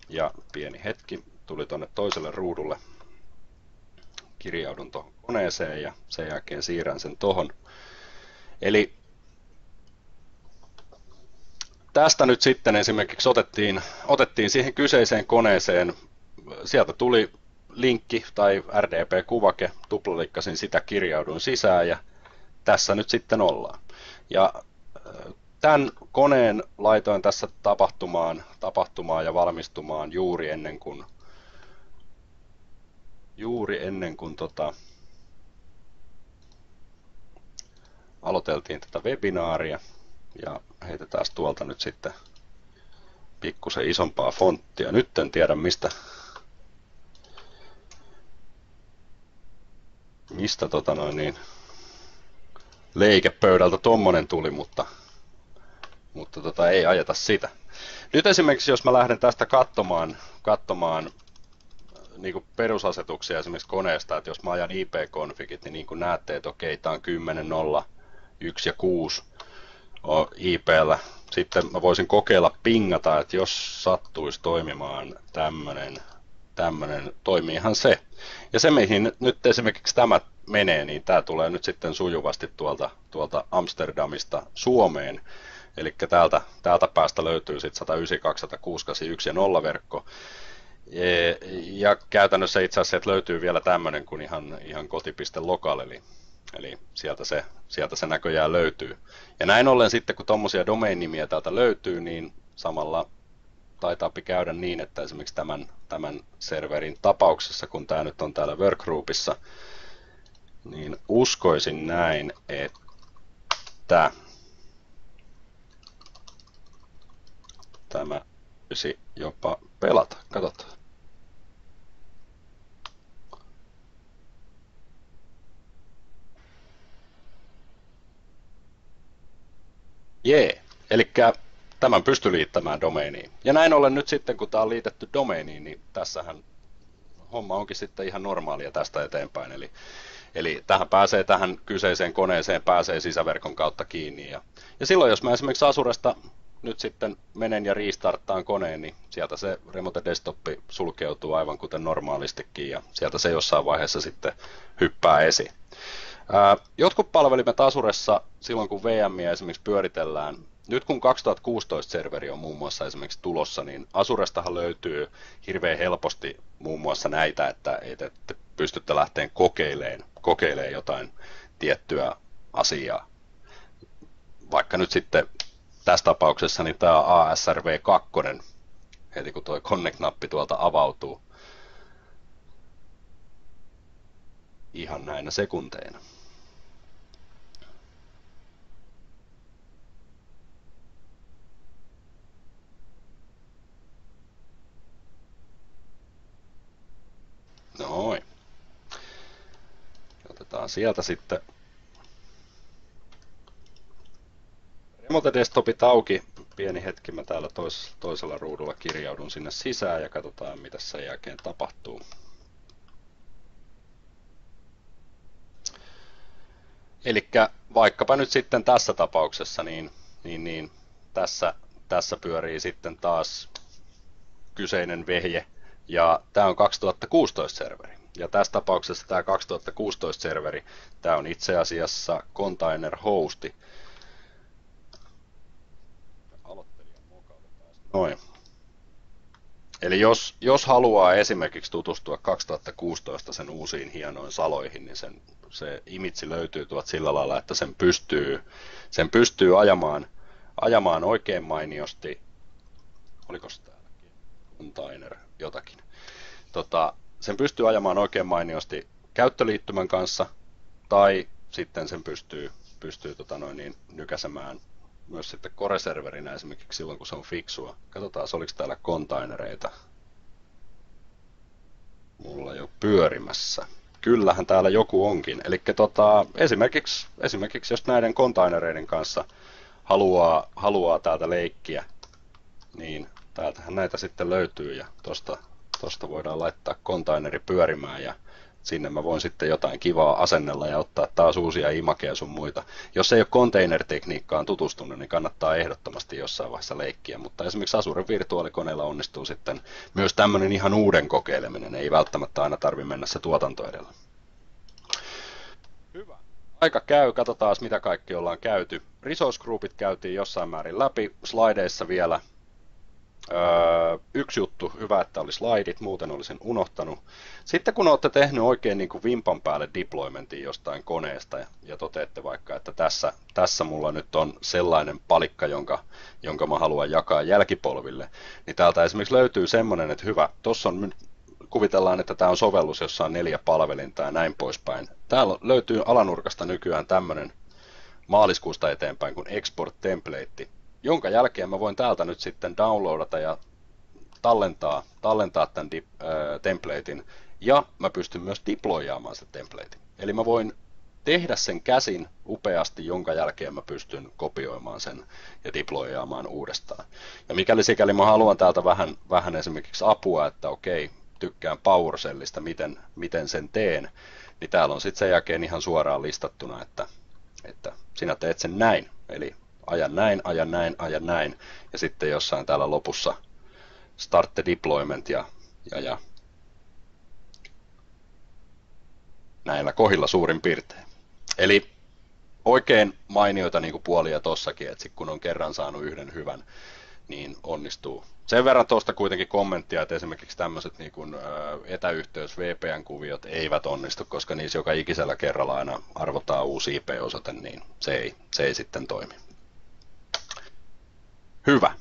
Ja pieni hetki, tuli tuonne toiselle ruudulle, kirjaudun tuohon koneeseen ja sen jälkeen siirrän sen tuohon. Eli tästä nyt sitten esimerkiksi otettiin siihen kyseiseen koneeseen, sieltä tuli linkki tai RDP-kuvake, tuplalikkasin sitä, kirjauduin sisään ja tässä nyt sitten ollaan. Ja tämän koneen laitoin tässä tapahtumaan ja valmistumaan juuri ennen kuin aloiteltiin tätä webinaaria. Ja heitetään tuolta nyt sitten pikkusen isompaa fonttia. Nyt en tiedä mistä leikepöydältä tommonen tuli, mutta ei ajeta sitä. Nyt esimerkiksi jos mä lähden tästä katsomaan niin kuin perusasetuksia esimerkiksi koneesta, että jos mä ajan IP-konfigit, niin kuin näette, että okei, tää on 10, 0, 1 ja 6 IP:llä. Sitten mä voisin kokeilla pingata, että jos sattuisi toimimaan tämmönen, toimiihan se. Ja se, mihin nyt esimerkiksi tämä menee, niin tämä tulee nyt sitten sujuvasti tuolta Amsterdamista Suomeen. Eli täältä päästä löytyy sitten 192, 168, ja 0-verkko. Ja käytännössä itse asiassa löytyy vielä tämmöinen kuin ihan kotipiste local, eli sieltä se näköjään löytyy. Ja näin ollen sitten, kun tuommoisia domain-nimiä täältä löytyy, niin samalla taitaa käydä niin, että esimerkiksi tämän serverin tapauksessa, kun tämä nyt on täällä workgroupissa, niin uskoisin näin, että tämä voisi jopa pelata. Katsotaan. Jee, eli tämän pystyy liittämään domainiin. Ja näin ollen nyt sitten, kun tämä on liitetty domainiin, niin tässähän homma onkin sitten ihan normaalia tästä eteenpäin. Eli tähän kyseiseen koneeseen pääsee sisäverkon kautta kiinni. Ja silloin, jos mä esimerkiksi Azuresta nyt sitten menen ja restarttaan koneen, niin sieltä se Remote Desktop sulkeutuu aivan kuten normaalistikin, ja sieltä se jossain vaiheessa sitten hyppää esiin. Jotkut palvelimet Azuressa, silloin kun VM:iä esimerkiksi pyöritellään, nyt kun 2016-serveri on muun muassa esimerkiksi tulossa, niin Azurestahan löytyy hirveän helposti muun muassa näitä, että te pystytte lähteen kokeilemaan jotain tiettyä asiaa. Vaikka nyt sitten tässä tapauksessa niin tämä ASRV2, heti kun tuo Connect-nappi tuolta avautuu, ihan näinä sekunteina. Noin. Otetaan sieltä sitten Remote Desktopit auki. Pieni hetki, mä täällä toisella ruudulla kirjaudun sinne sisään ja katsotaan mitä sen jälkeen tapahtuu. Elikkä vaikkapa nyt sitten tässä tapauksessa, niin tässä pyörii sitten taas kyseinen vehje, ja tämä on 2016-serveri. Ja tässä tapauksessa tämä 2016-serveri, tämä on itse asiassa container hosti. Aloittelijan mokautetaan. Noin. Eli jos haluaa esimerkiksi tutustua 2016 sen uusiin hienoihin saloihin, niin se imitsi löytyy tuolta sillä lailla, että sen pystyy ajamaan oikein mainiosti. Oliko se täälläkin? Container jotakin. Sen pystyy ajamaan oikein mainiosti käyttöliittymän kanssa, tai sitten sen pystyy nykäsemään myös sitten Core-serverinä esimerkiksi silloin, kun se on fiksua. Katsotaan, oliko täällä containereita mulla jo pyörimässä. Kyllähän täällä joku onkin. Eli esimerkiksi jos näiden containereiden kanssa haluaa täältä leikkiä, niin täältähän näitä sitten löytyy ja tosta voidaan laittaa containeri pyörimään ja sinne mä voin sitten jotain kivaa asennella ja ottaa taas uusia imakeja sun muita. Jos ei ole container-tekniikkaan tutustunut, niin kannattaa ehdottomasti jossain vaiheessa leikkiä, mutta esimerkiksi Azuren virtuaalikoneella onnistuu sitten myös tämmöinen ihan uuden kokeileminen, ei välttämättä aina tarvitse mennä se tuotanto edellä. Hyvä. Aika käy, katsotaan mitä kaikki ollaan käyty. Resource groupit käytiin jossain määrin läpi, slideissa vielä. Yksi juttu, hyvä, että oli slaidit, muuten olisin unohtanut. Sitten kun olette tehnyt oikein niin kuin vimpan päälle deploymentin jostain koneesta ja toteatte vaikka, että tässä mulla nyt on sellainen palikka, jonka mä haluan jakaa jälkipolville, niin täältä esimerkiksi löytyy semmoinen, että hyvä, tuossa on, kuvitellaan, että tämä on sovellus, jossa on 4 palvelinta ja näin poispäin. Täällä löytyy alanurkasta nykyään tämmöinen maaliskuusta eteenpäin kuin export template, jonka jälkeen mä voin täältä nyt sitten downloadata ja tallentaa tämän templatein, ja mä pystyn myös deployaamaan sen templatein. Eli mä voin tehdä sen käsin upeasti, jonka jälkeen mä pystyn kopioimaan sen ja deployaamaan uudestaan. Ja mikäli sikäli mä haluan täältä vähän esimerkiksi apua, että okei, tykkään PowerShellista, miten sen teen, niin täällä on sitten sen jälkeen ihan suoraan listattuna, että sinä teet sen näin, eli ajan näin, ja sitten jossain täällä lopussa start the deployment ja näillä kohdilla suurin piirtein. Eli oikein mainioita niin kuin puolia tossakin, että kun on kerran saanut yhden hyvän, niin onnistuu. Sen verran tuosta kuitenkin kommenttia, että esimerkiksi tämmöiset niin kuin etäyhteys VPN-kuviot eivät onnistu, koska niissä joka ikisellä kerralla aina arvotaan uusi IP-osoite, niin se ei sitten toimi. Hyvä.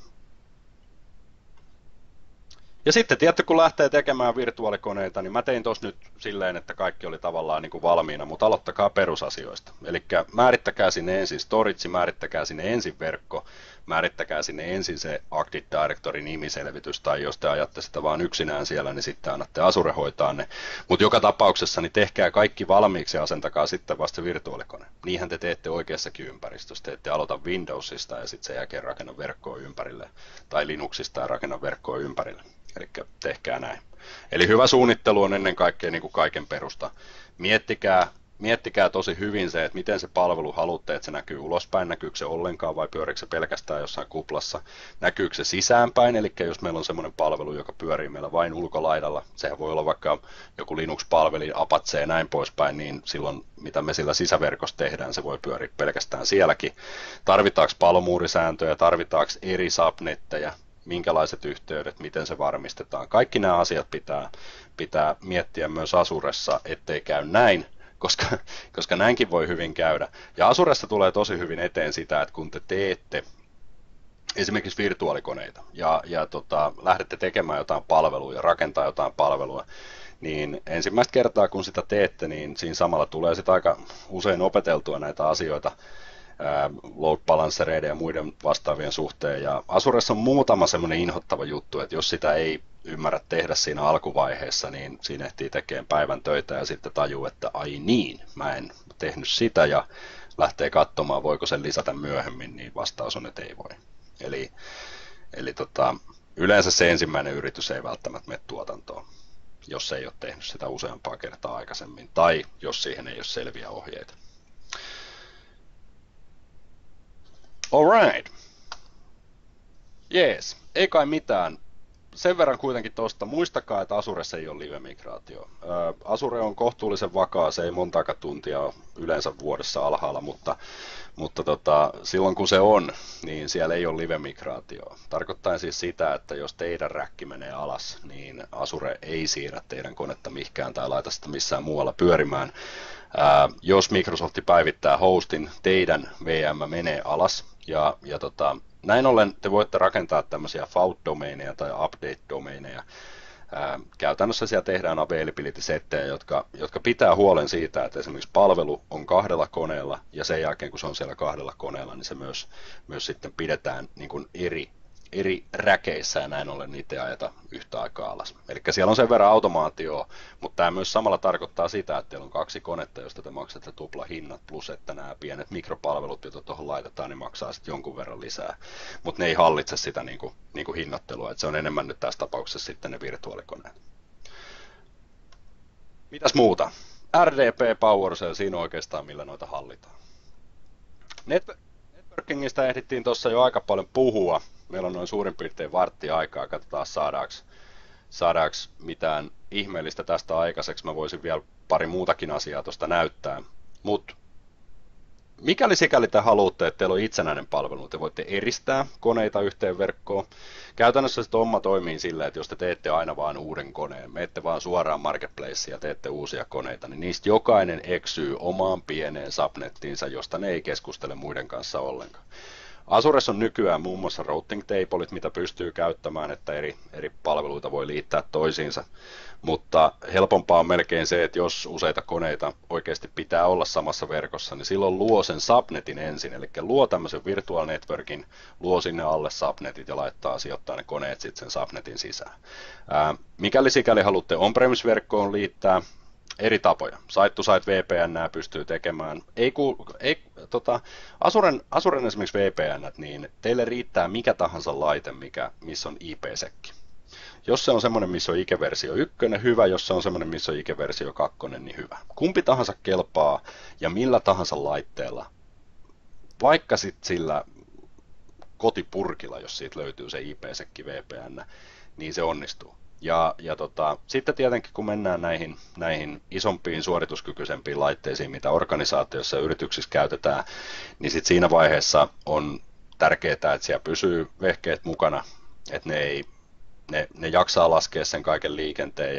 Ja sitten tietty, kun lähtee tekemään virtuaalikoneita, niin mä tein tuossa nyt silleen, että kaikki oli tavallaan niin kuin valmiina, mutta aloittakaa perusasioista. Eli määrittäkää sinne ensin storage, määrittäkää sinne ensin verkko, määrittäkää sinne ensin se Active Directory nimiselvitys, tai jos te ajatte sitä vaan yksinään siellä, niin sitten annatte Azure hoitaa ne. Mutta joka tapauksessa niin tehkää kaikki valmiiksi ja asentakaa sitten vasta se virtuaalikone. Niinhän te teette oikeassakin ympäristössä. Te ette aloita Windowsista ja sitten sen jälkeen rakenna verkkoa ympärille, tai Linuxista ja rakenna verkkoa ympärille. Eli tehkää näin. Eli hyvä suunnittelu on ennen kaikkea niin kuin kaiken perusta. Miettikää tosi hyvin se, että miten se palvelu haluatte, että se näkyy ulospäin, näkyykö se ollenkaan vai pyöriikö se pelkästään jossain kuplassa, näkyykö se sisäänpäin, eli jos meillä on semmoinen palvelu, joka pyörii meillä vain ulkolaidalla, sehän voi olla vaikka joku Linux-palveli, Apache ja näin poispäin, niin silloin mitä me sillä sisäverkossa tehdään, se voi pyöriä pelkästään sielläkin. Tarvitaanko palomuurisääntöjä, tarvitaanko eri subnetteja, minkälaiset yhteydet, miten se varmistetaan. Kaikki nämä asiat pitää miettiä myös Azuressa, ettei käy näin, koska näinkin voi hyvin käydä. Ja Azuressa tulee tosi hyvin eteen sitä, että kun te teette esimerkiksi virtuaalikoneita ja lähdette tekemään jotain palvelua ja rakentaa jotain palvelua, niin ensimmäistä kertaa kun sitä teette, niin siinä samalla tulee sitten aika usein opeteltua näitä asioita, load balancereiden ja muiden vastaavien suhteen. Ja Azuressa on muutama semmoinen inhottava juttu, että jos sitä ei ymmärrä tehdä siinä alkuvaiheessa, niin siinä ehtii tekemään päivän töitä ja sitten tajuu, että ai niin, mä en tehnyt sitä ja lähtee katsomaan, voiko sen lisätä myöhemmin, niin vastaus on, että ei voi. Eli yleensä se ensimmäinen yritys ei välttämättä mene tuotantoon, jos ei ole tehnyt sitä useampaa kertaa aikaisemmin tai jos siihen ei ole selviä ohjeita. Alright. Jees, ei kai mitään. sen verran kuitenkin tuosta, muistakaa, että Azuressa ei ole live-migraatio. Azure on kohtuullisen vakaa, se ei montaakaan tuntia ole yleensä vuodessa alhaalla, mutta silloin kun se on, niin siellä ei ole live-migraatioa. Tarkoittaa siis sitä, että jos teidän räkki menee alas, niin Azure ei siirrä teidän konetta mihinkään tai laita sitä missään muualla pyörimään. Jos Microsoft päivittää hostin, teidän VM menee alas ja näin ollen te voitte rakentaa tämmöisiä fault-domaineja tai update-domaineja. Käytännössä siellä tehdään availability-settejä, jotka pitää huolen siitä, että esimerkiksi palvelu on kahdella koneella ja sen jälkeen kun se on siellä kahdella koneella, niin se myös sitten pidetään niin kuin eri räkeissä ja näin ollen niitä ei ajeta yhtä aikaa alas. Eli siellä on sen verran automaatioa, mutta tämä myös samalla tarkoittaa sitä, että teillä on kaksi konetta, josta te maksatte tuplahinnat, plus että nämä pienet mikropalvelut, joita tuohon laitetaan, niin maksaa sitten jonkun verran lisää. Mutta ne ei hallitse sitä niin kuin hinnoittelua, että se on enemmän nyt tässä tapauksessa sitten ne virtuaalikoneet. Mitäs muuta? RDP, PowerShell, siinä oikeastaan millä noita hallitaan. Networkingista ehdittiin tuossa jo aika paljon puhua. Meillä on noin suurin piirtein vartti aikaa, katsotaan saadaanko mitään ihmeellistä tästä aikaiseksi. Mä voisin vielä pari muutakin asiaa tuosta näyttää. Mutta mikäli sikäli te haluatte, että teillä on itsenäinen palvelu, te voitte eristää koneita yhteen verkkoon. Käytännössä se homma toimii sillä, että jos te teette aina vaan uuden koneen, menette vaan suoraan marketplaceen ja teette uusia koneita, niin niistä jokainen eksyy omaan pieneen subnettiinsa, josta ne ei keskustele muiden kanssa ollenkaan. Azuressa on nykyään muun muassa routing tablet, mitä pystyy käyttämään, että eri palveluita voi liittää toisiinsa, mutta helpompaa on melkein se, että jos useita koneita oikeasti pitää olla samassa verkossa, niin silloin luo sen subnetin ensin, eli luo tämmöisen virtual networkin, luo sinne alle subnetit ja sijoittaa ne koneet sitten sen subnetin sisään. Mikäli sikäli haluatte on-premise-verkkoon liittää, eri tapoja. Site-to-site VPN pystyy tekemään. Azuren esimerkiksi VPN, niin teille riittää mikä tahansa laite, missä on IP-sekki. Jos se on semmoinen, missä on ikäversio 1, hyvä. Jos se on semmoinen, missä on ikäversio 2, niin hyvä. Kumpi tahansa kelpaa ja millä tahansa laitteella, vaikka sitten sillä kotipurkilla, jos siitä löytyy se IP-sekki VPN, niin se onnistuu. Ja sitten tietenkin kun mennään näihin isompiin suorituskykyisempiin laitteisiin, mitä organisaatioissa ja yrityksissä käytetään, niin sitten siinä vaiheessa on tärkeää, että siellä pysyy vehkeet mukana, että ne jaksaa laskea sen kaiken liikenteen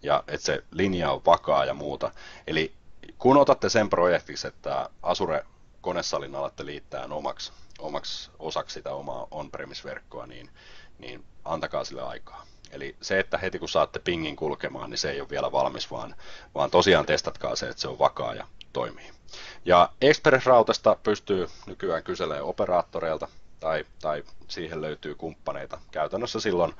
ja että se linja on vakaa ja muuta. Eli kun otatte sen projektiksi, että Azure-konesalin alatte liittää omaksi osaksi sitä omaa on-premise-verkkoa, niin antakaa sille aikaa. Eli se, että heti kun saatte pingin kulkemaan, niin se ei ole vielä valmis, vaan tosiaan testatkaa se, että se on vakaa ja toimii. Ja Express-rautasta pystyy nykyään kyselemään operaattoreilta tai siihen löytyy kumppaneita. Käytännössä silloin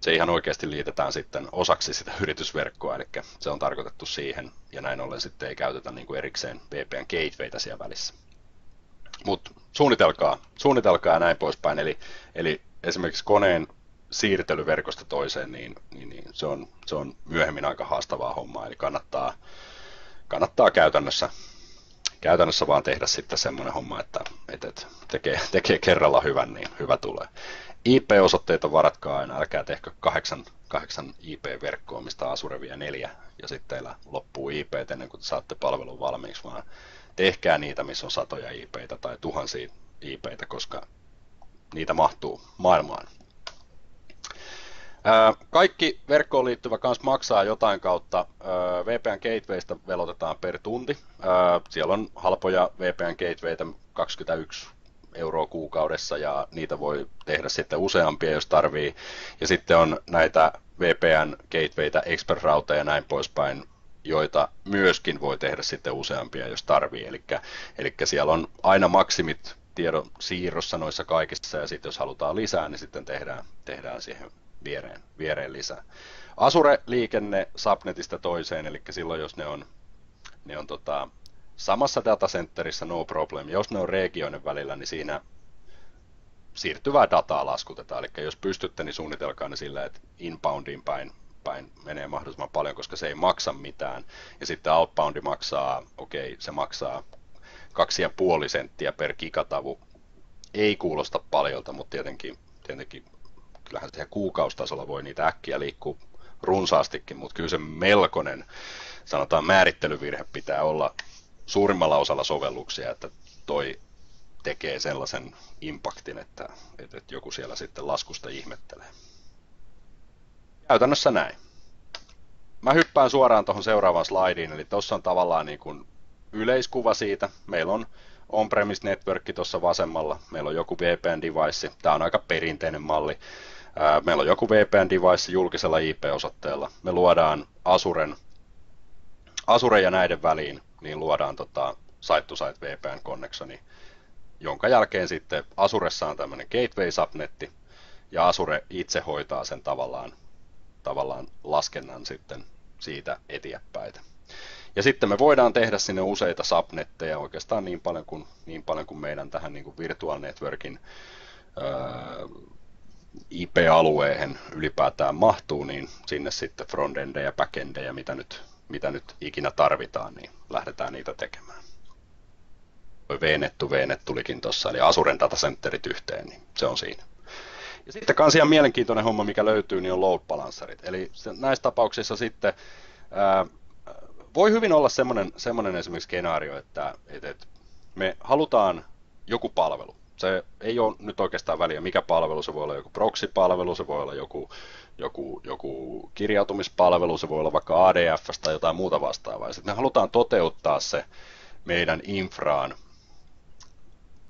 se ihan oikeasti liitetään sitten osaksi sitä yritysverkkoa, eli se on tarkoitettu siihen, ja näin ollen sitten ei käytetä niin kuin erikseen VPN gatewaytä siellä välissä. Mutta suunnitelkaa ja näin poispäin, eli esimerkiksi koneen siirtelyverkosta toiseen, niin se on myöhemmin aika haastavaa hommaa, eli kannattaa käytännössä vaan tehdä sitten semmoinen homma, että tekee kerralla hyvän, niin hyvä tulee. IP-osoitteita varatkaa aina, älkää tehkö 8 IP-verkkoa, mistä Azure vie 4, ja sitten teillä loppuu IP ennen kuin saatte palvelun valmiiksi, vaan tehkää niitä, missä on satoja IP:itä tai tuhansia IP:itä, koska niitä mahtuu maailmaan. Kaikki verkkoon liittyvä kanssa maksaa jotain kautta. VPN gatewaysta velotetaan per tunti. Siellä on halpoja VPN gatewaytä 21 € kuukaudessa ja niitä voi tehdä sitten useampia, jos tarvii. Ja sitten on näitä VPN gatewaytä, expert-routeja ja näin poispäin, joita myöskin voi tehdä sitten useampia, jos tarvii. Eli siellä on aina maksimit tiedon siirrossa noissa kaikissa ja sitten jos halutaan lisää, niin sitten tehdään siihen viereen lisää. Azure-liikenne subnetista toiseen, eli silloin jos ne on samassa datacenterissä, no problem. Jos ne on regionen välillä, niin siinä siirtyvää dataa laskutetaan. Eli jos pystytte, niin suunnitelkaa ne sillä, että inboundiin päin menee mahdollisimman paljon, koska se ei maksa mitään. Ja sitten outboundi se maksaa 2,5 senttiä per gigatavu. Ei kuulosta paljolta, mutta tietenkin kyllähän siellä kuukaustasolla voi niitä äkkiä liikkua runsaastikin, mutta kyllä se melkoinen, sanotaan määrittelyvirhe pitää olla suurimmalla osalla sovelluksia, että toi tekee sellaisen impaktin, että joku siellä sitten laskusta ihmettelee. Käytännössä näin. Mä hyppään suoraan tuohon seuraavaan slaidiin, eli tuossa on tavallaan niin kuin yleiskuva siitä. Meillä on on-premise networkki tuossa vasemmalla, meillä on joku VPN-device, tämä on aika perinteinen malli. Meillä on joku VPN-device julkisella IP-osoitteella. Me luodaan Azure ja näiden väliin, niin luodaan site-to-site VPN-connectioni, jonka jälkeen sitten Azuressa on tämmöinen gateway-subnetti, ja Azure itse hoitaa sen tavallaan laskennan sitten siitä eteenpäin. Ja sitten me voidaan tehdä sinne useita subnetteja oikeastaan niin paljon kuin meidän tähän niin kuin virtual networkin IP-alueeseen ylipäätään mahtuu, niin sinne sitten frontendejä, backendejä, mitä nyt ikinä tarvitaan, niin lähdetään niitä tekemään. VNet tulikin tuossa, eli Azuren datacenterit yhteen, niin se on siinä. Ja sitten kans ihan mielenkiintoinen homma, mikä löytyy, niin on load balancerit. Eli näissä tapauksissa sitten voi hyvin olla semmoinen esimerkiksi skenaario, että me halutaan joku palvelu. Se ei ole nyt oikeastaan väliä, mikä palvelu, se voi olla joku proxy-palvelu, se voi olla joku kirjautumispalvelu, se voi olla vaikka ADF tai jotain muuta vastaavaa. Sitten me halutaan toteuttaa se meidän infraan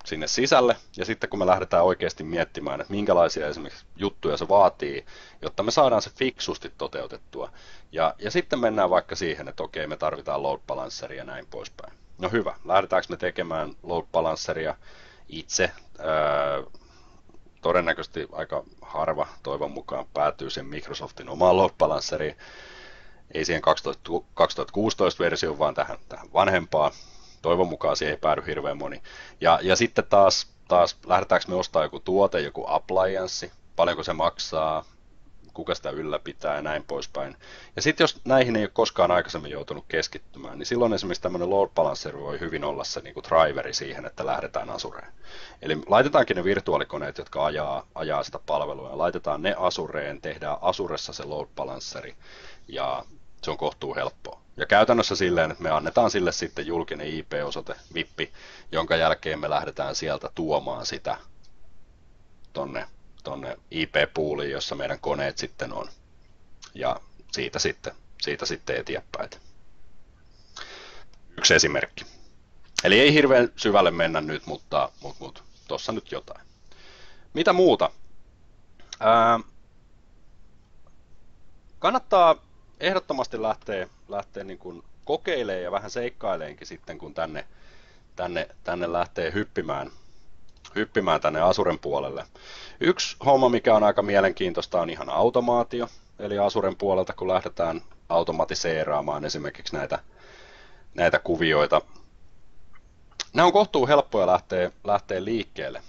sinne sisälle, ja sitten kun me lähdetään oikeasti miettimään, että minkälaisia esimerkiksi juttuja se vaatii, jotta me saadaan se fiksusti toteutettua, ja sitten mennään vaikka siihen, että okei, me tarvitaan load balanceria ja näin poispäin. No hyvä, lähdetäänkö me tekemään load balanceria itse? Todennäköisesti aika harva toivon mukaan päätyy sen Microsoftin omaan load balanceriin, ei siihen 2016 versioon, vaan tähän vanhempaan. Toivon mukaan siihen ei päädy hirveän moni. Ja sitten taas lähdetäänkö me ostaa joku tuote, joku appliance, paljonko se maksaa, kuka sitä ylläpitää ja näin poispäin. Ja sitten jos näihin ei ole koskaan aikaisemmin joutunut keskittymään, niin silloin esimerkiksi tämmöinen load balancer voi hyvin olla se niin kuin driveri siihen, että lähdetään Azureen. Eli laitetaankin ne virtuaalikoneet, jotka ajaa sitä palvelua, ja laitetaan ne Azureen, tehdään Azuressa se load balanceri, ja se on kohtuu helppoa. Ja käytännössä silleen, että me annetaan sille sitten julkinen IP-osoite, VIP, jonka jälkeen me lähdetään sieltä tuomaan sitä tonne IP-pooliin, jossa meidän koneet sitten on. Ja siitä sitten eteenpäin. Yksi esimerkki. Eli ei hirveän syvälle mennä nyt, mutta tuossa nyt jotain. Mitä muuta? Kannattaa ehdottomasti lähteä niin kuin kokeilemaan ja vähän seikkaileenkin sitten, kun tänne lähtee hyppimään tänne Azuren puolelle. Yksi homma, mikä on aika mielenkiintoista, on ihan automaatio. Eli Azuren puolelta, kun lähdetään automatiseeraamaan esimerkiksi näitä kuvioita. Nämä on kohtuu helppoja lähteä liikkeelle.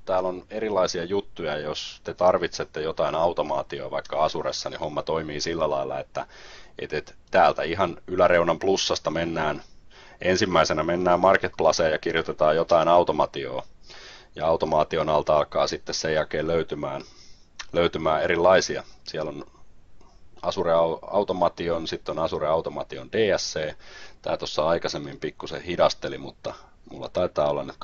Täällä on erilaisia juttuja, jos te tarvitsette jotain automaatioa vaikka Azuressa, niin homma toimii sillä lailla, että täältä ihan yläreunan plussasta ensimmäisenä mennään marketplaceen ja kirjoitetaan jotain automaatioa. Ja automaation alta alkaa sitten sen jälkeen löytymään erilaisia. Siellä on Azure Automation, sitten on Azure Automation DSC. Tämä tuossa aikaisemmin pikkusen hidasteli, mutta mulla taitaa olla nyt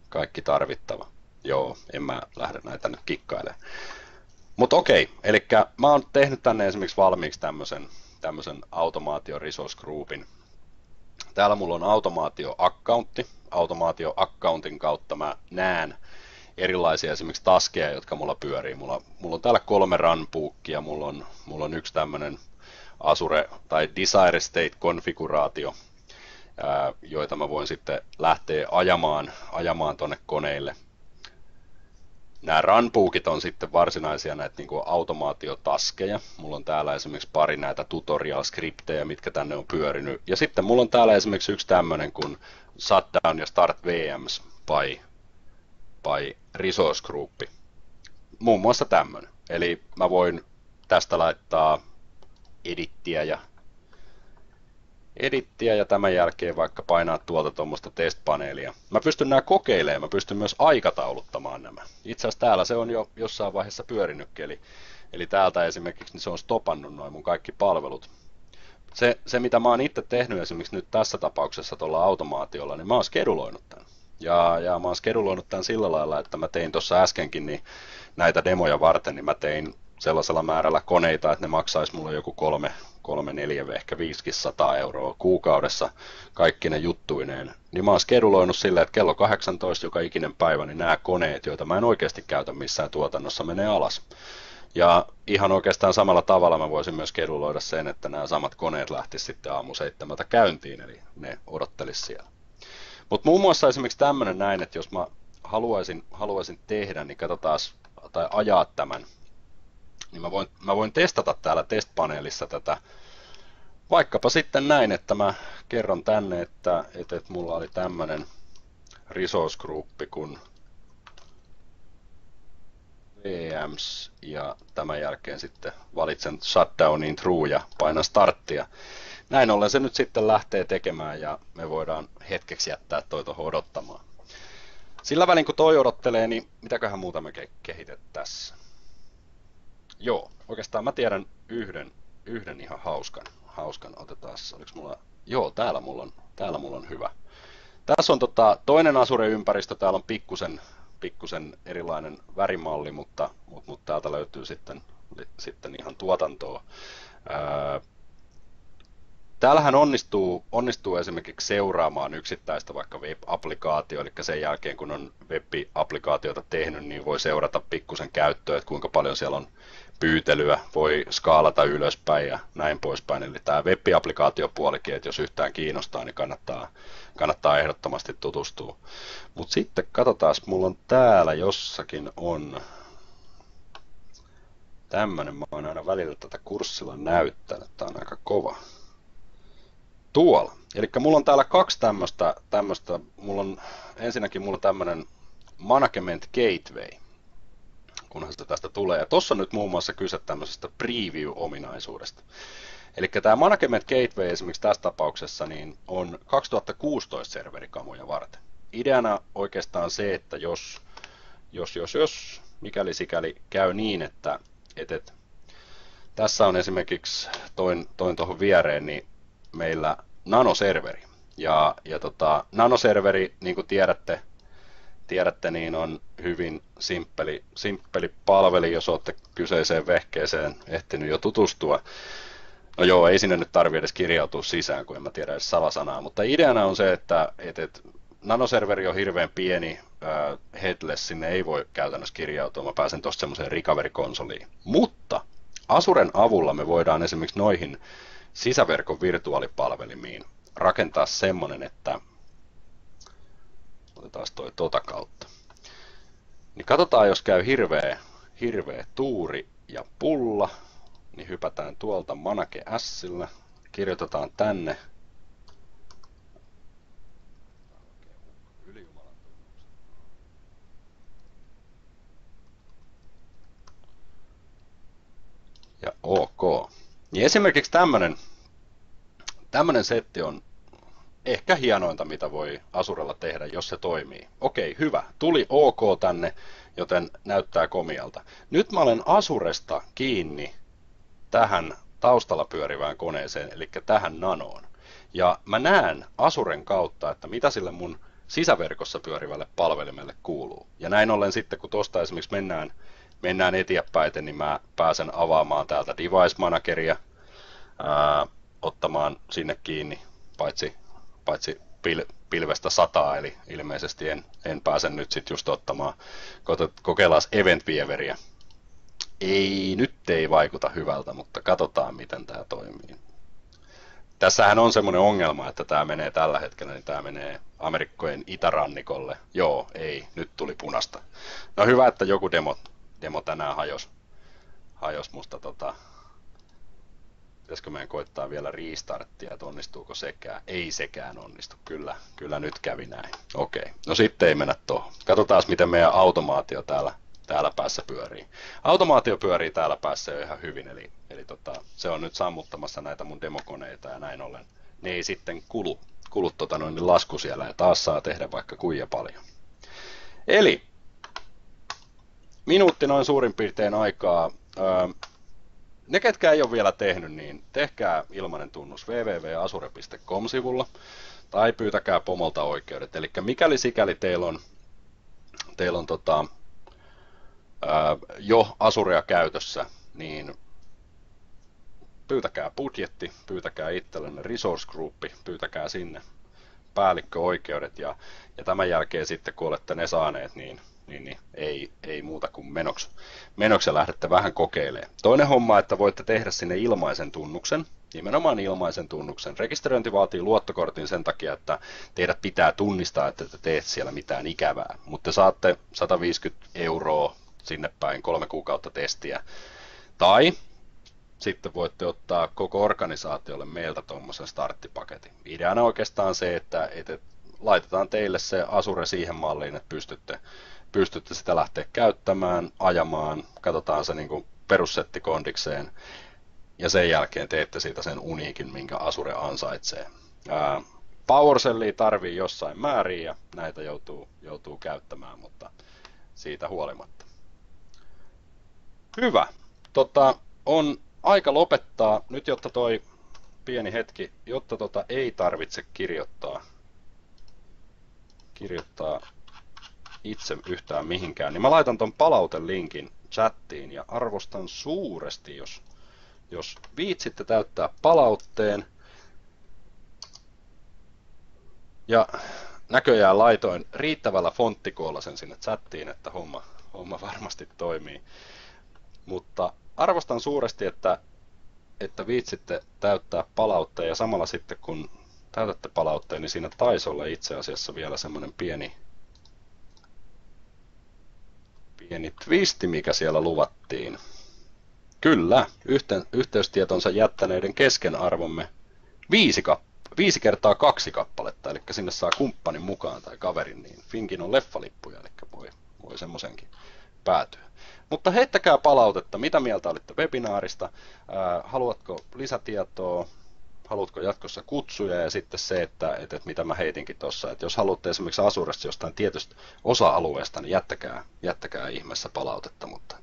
kaikki tarvittava. Joo, en mä lähde näitä nyt kikkailemaan. Mutta okei, eli mä oon tehnyt tänne esimerkiksi valmiiksi tämmöisen automaatio resource groupin. Täällä mulla on automaatio-accountti. Automaatio-accountin kautta mä näen erilaisia esimerkiksi taskeja, jotka mulla pyörii. Mulla on täällä 3 runbookia, mulla on yksi tämmöinen Azure tai Desire State-konfiguraatio, joita mä voin sitten lähteä ajamaan tonne koneille. Nämä runbookit on sitten varsinaisia näitä niin kuin automaatiotaskeja. Mulla on täällä esimerkiksi pari näitä tutorial-skriptejä, mitkä tänne on pyörinyt. Ja sitten mulla on täällä esimerkiksi yksi tämmöinen kuin Shutdown ja Start VMs by Resource Group. Muun muassa tämmöinen. Eli mä voin tästä laittaa edittiä ja edittiä ja tämän jälkeen vaikka painaa tuolta tuommoista testpaneelia. Mä pystyn nämä kokeilemaan, mä pystyn myös aikatauluttamaan nämä. Itse asiassa täällä se on jo jossain vaiheessa pyörinytkin, eli täältä esimerkiksi niin se on stopannut noin mun kaikki palvelut. Se mitä mä oon itse tehnyt esimerkiksi nyt tässä tapauksessa tuolla automaatiolla, niin mä oon skeduloinut tämän. Ja mä oon skeduloinut tämän sillä lailla, että mä tein tuossa äskenkin niin näitä demoja varten, niin mä tein sellaisella määrällä koneita, että ne maksaisi mulle joku 3, 4, ehkä 500 euroa kuukaudessa kaikki ne juttuineen. Niin mä oon skeduloinut silleen, että kello 18 joka ikinen päivä, niin nämä koneet, joita mä en oikeasti käytä missään tuotannossa, menee alas. Ja ihan oikeastaan samalla tavalla mä voisin myös skeduloida sen, että nämä samat koneet lähtisivät sitten aamu 7 käyntiin, eli ne odottelisi siellä. Mutta muun muassa esimerkiksi tämmöinen näin, että jos mä haluaisin tehdä, niin katsotaan tai ajaa tämän, niin mä voin testata täällä testpaneelissa tätä, vaikkapa sitten näin, että mä kerron tänne, että mulla oli tämmöinen resource group kuin VMs ja tämän jälkeen sitten valitsen shutdownin true ja painan starttia. Näin ollen se nyt sitten lähtee tekemään ja me voidaan hetkeksi jättää toi tuohon odottamaan. Sillä välin kun toi odottelee, niin mitäköhän muuta me kehitettäisiin? Joo, oikeastaan mä tiedän yhden ihan hauskan. Otetaan, oliko mulla... Joo, täällä mulla on hyvä. Tässä on toinen Azure-ympäristö, täällä on pikkusen erilainen värimalli, mutta täältä löytyy sitten ihan tuotantoa. Täällähän onnistuu esimerkiksi seuraamaan yksittäistä vaikka web-applikaatio, eli sen jälkeen kun on web-applikaatiota tehnyt, niin voi seurata pikkusen käyttöä, että kuinka paljon siellä on pyytelyä, voi skaalata ylöspäin ja näin poispäin. Eli tämä web-applikaatiopuolikin, että jos yhtään kiinnostaa, niin kannattaa ehdottomasti tutustua. Mutta sitten katsotaan, mulla on täällä jossakin on tämmöinen, mä oon aina välillä tätä kurssilla näyttänyt, tää on aika kova. Tuolla. Eli mulla on täällä kaksi tämmöistä. Ensinnäkin mulla on tämmöinen Management Gateway, kunhan se tästä tulee. Ja tossa on nyt muun muassa kyse tämmöisestä preview-ominaisuudesta. Eli tämä Management Gateway esimerkiksi tässä tapauksessa niin on 2016 serverikamoja varten. Ideana oikeastaan se, että jos mikäli sikäli käy niin, että tässä on esimerkiksi toin tuohon viereen, niin meillä nanoserveri. Ja nanoserveri, niin kuin tiedätte, niin on hyvin simppeli palveli, jos olette kyseiseen vehkeeseen ehtinyt jo tutustua. No joo, ei sinne nyt tarvitse edes kirjautua sisään, kun en mä tiedä edes salasanaa, mutta ideana on se, että nanoserveri on hirveän pieni, headless, sinne ei voi käytännössä kirjautua, mä pääsen tuosta semmoiseen recovery-konsoliin. Mutta Azuren avulla me voidaan esimerkiksi noihin sisäverkon virtuaalipalvelimiin rakentaa semmonen, että otetaan toi kautta. Niin katsotaan, jos käy hirveä tuuri ja pulla, niin hypätään tuolta Manage S:llä, kirjoitetaan tänne ja OK. Niin esimerkiksi tämmönen setti on ehkä hienointa, mitä voi Azurella tehdä, jos se toimii. Okei, hyvä. Tuli OK tänne, joten näyttää komialta. Nyt mä olen Azuresta kiinni tähän taustalla pyörivään koneeseen, eli tähän nanoon. Ja mä näen Azuren kautta, että mitä sille mun sisäverkossa pyörivälle palvelimelle kuuluu. Ja näin ollen sitten, kun tuosta esimerkiksi mennään eteenpäin, niin mä pääsen avaamaan täältä Device Manageria, ottamaan sinne kiinni, paitsi pilvestä 100, eli ilmeisesti en pääse nyt sitten just ottamaan. Kokeillaan Event Vieveriä. Nyt ei vaikuta hyvältä, mutta katsotaan miten tämä toimii. Tässähän on semmoinen ongelma, että tämä menee tällä hetkellä, niin tämä menee Amerikkojen itärannikolle. Joo, ei, nyt tuli punasta. No hyvä, että joku demo tänään hajos musta pitäisikö meidän koittaa vielä restarttia, että onnistuuko sekään? Ei sekään onnistu, kyllä nyt kävi näin. Okei, no sitten ei mennä tuohon. Katsotaan miten meidän automaatio täällä päässä pyörii. Automaatio pyörii täällä päässä jo ihan hyvin, eli se on nyt sammuttamassa näitä mun demokoneita ja näin ollen ne ei sitten kulu lasku siellä ja taas saa tehdä vaikka kuinka paljon. Eli minuutti noin suurin piirtein aikaa. Ne, ketkä ei ole vielä tehnyt, niin tehkää ilmainen tunnus www.asure.com-sivulla tai pyytäkää pomolta oikeudet. Eli mikäli sikäli teillä on jo Asurea käytössä, niin pyytäkää budjetti, pyytäkää itsellenne resource groupi, pyytäkää sinne päällikköoikeudet ja tämän jälkeen sitten kun olette ne saaneet, niin ei muuta kuin menoksi lähdette vähän kokeilemaan. Toinen homma, että voitte tehdä sinne ilmaisen tunnuksen, nimenomaan ilmaisen tunnuksen. Rekisteröinti vaatii luottokortin sen takia, että teidät pitää tunnistaa, että te teet siellä mitään ikävää, mutta saatte 150 € sinne päin 3 kuukautta testiä. Tai sitten voitte ottaa koko organisaatiolle meiltä tuommoisen starttipaketin. Ideana oikeastaan se, että laitetaan teille se Asure siihen malliin, että pystytte sitä lähteä käyttämään, ajamaan, katsotaan se niin kuin perussetti kondikseen ja sen jälkeen teette siitä sen uniikin, minkä Asure ansaitsee. PowerShellia tarvii jossain määrin ja näitä joutuu käyttämään, mutta siitä huolimatta. Hyvä. On aika lopettaa nyt, jotta toi pieni hetki, jotta ei tarvitse kirjoittaa itse yhtään mihinkään, niin mä laitan ton palautelinkin chattiin ja arvostan suuresti, jos viitsitte täyttää palautteen. Ja näköjään laitoin riittävällä fonttikoolla sen sinne chattiin, että homma varmasti toimii. Mutta arvostan suuresti, että viitsitte täyttää palautteen ja samalla sitten kun täytätte palautteen, niin siinä taisi olla itse asiassa vielä semmoinen pieni twisti, mikä siellä luvattiin. Kyllä, yhteystietonsa jättäneiden keskenarvomme 5 kertaa 2 kappaletta, eli sinne saa kumppanin mukaan tai kaverin, niin Finkin on leffalippuja, eli voi semmoisenkin päätyä. Mutta heittäkää palautetta, mitä mieltä olitte webinaarista, haluatko lisätietoa, haluatko jatkossa kutsuja ja sitten se, että mitä mä heitinkin tuossa, että jos haluatte esimerkiksi Asuresta jostain tietystä osa-alueesta, niin jättäkää ihmeessä palautetta, mutta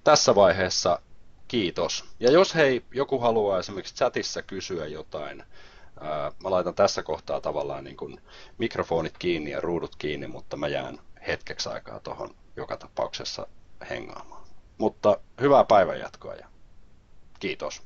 tässä vaiheessa kiitos. Ja jos joku haluaa esimerkiksi chatissa kysyä jotain, mä laitan tässä kohtaa tavallaan niin kuin mikrofonit kiinni ja ruudut kiinni, mutta mä jään hetkeksi aikaa tuohon joka tapauksessa hengaamaan. Mutta hyvää päivänjatkoa ja kiitos.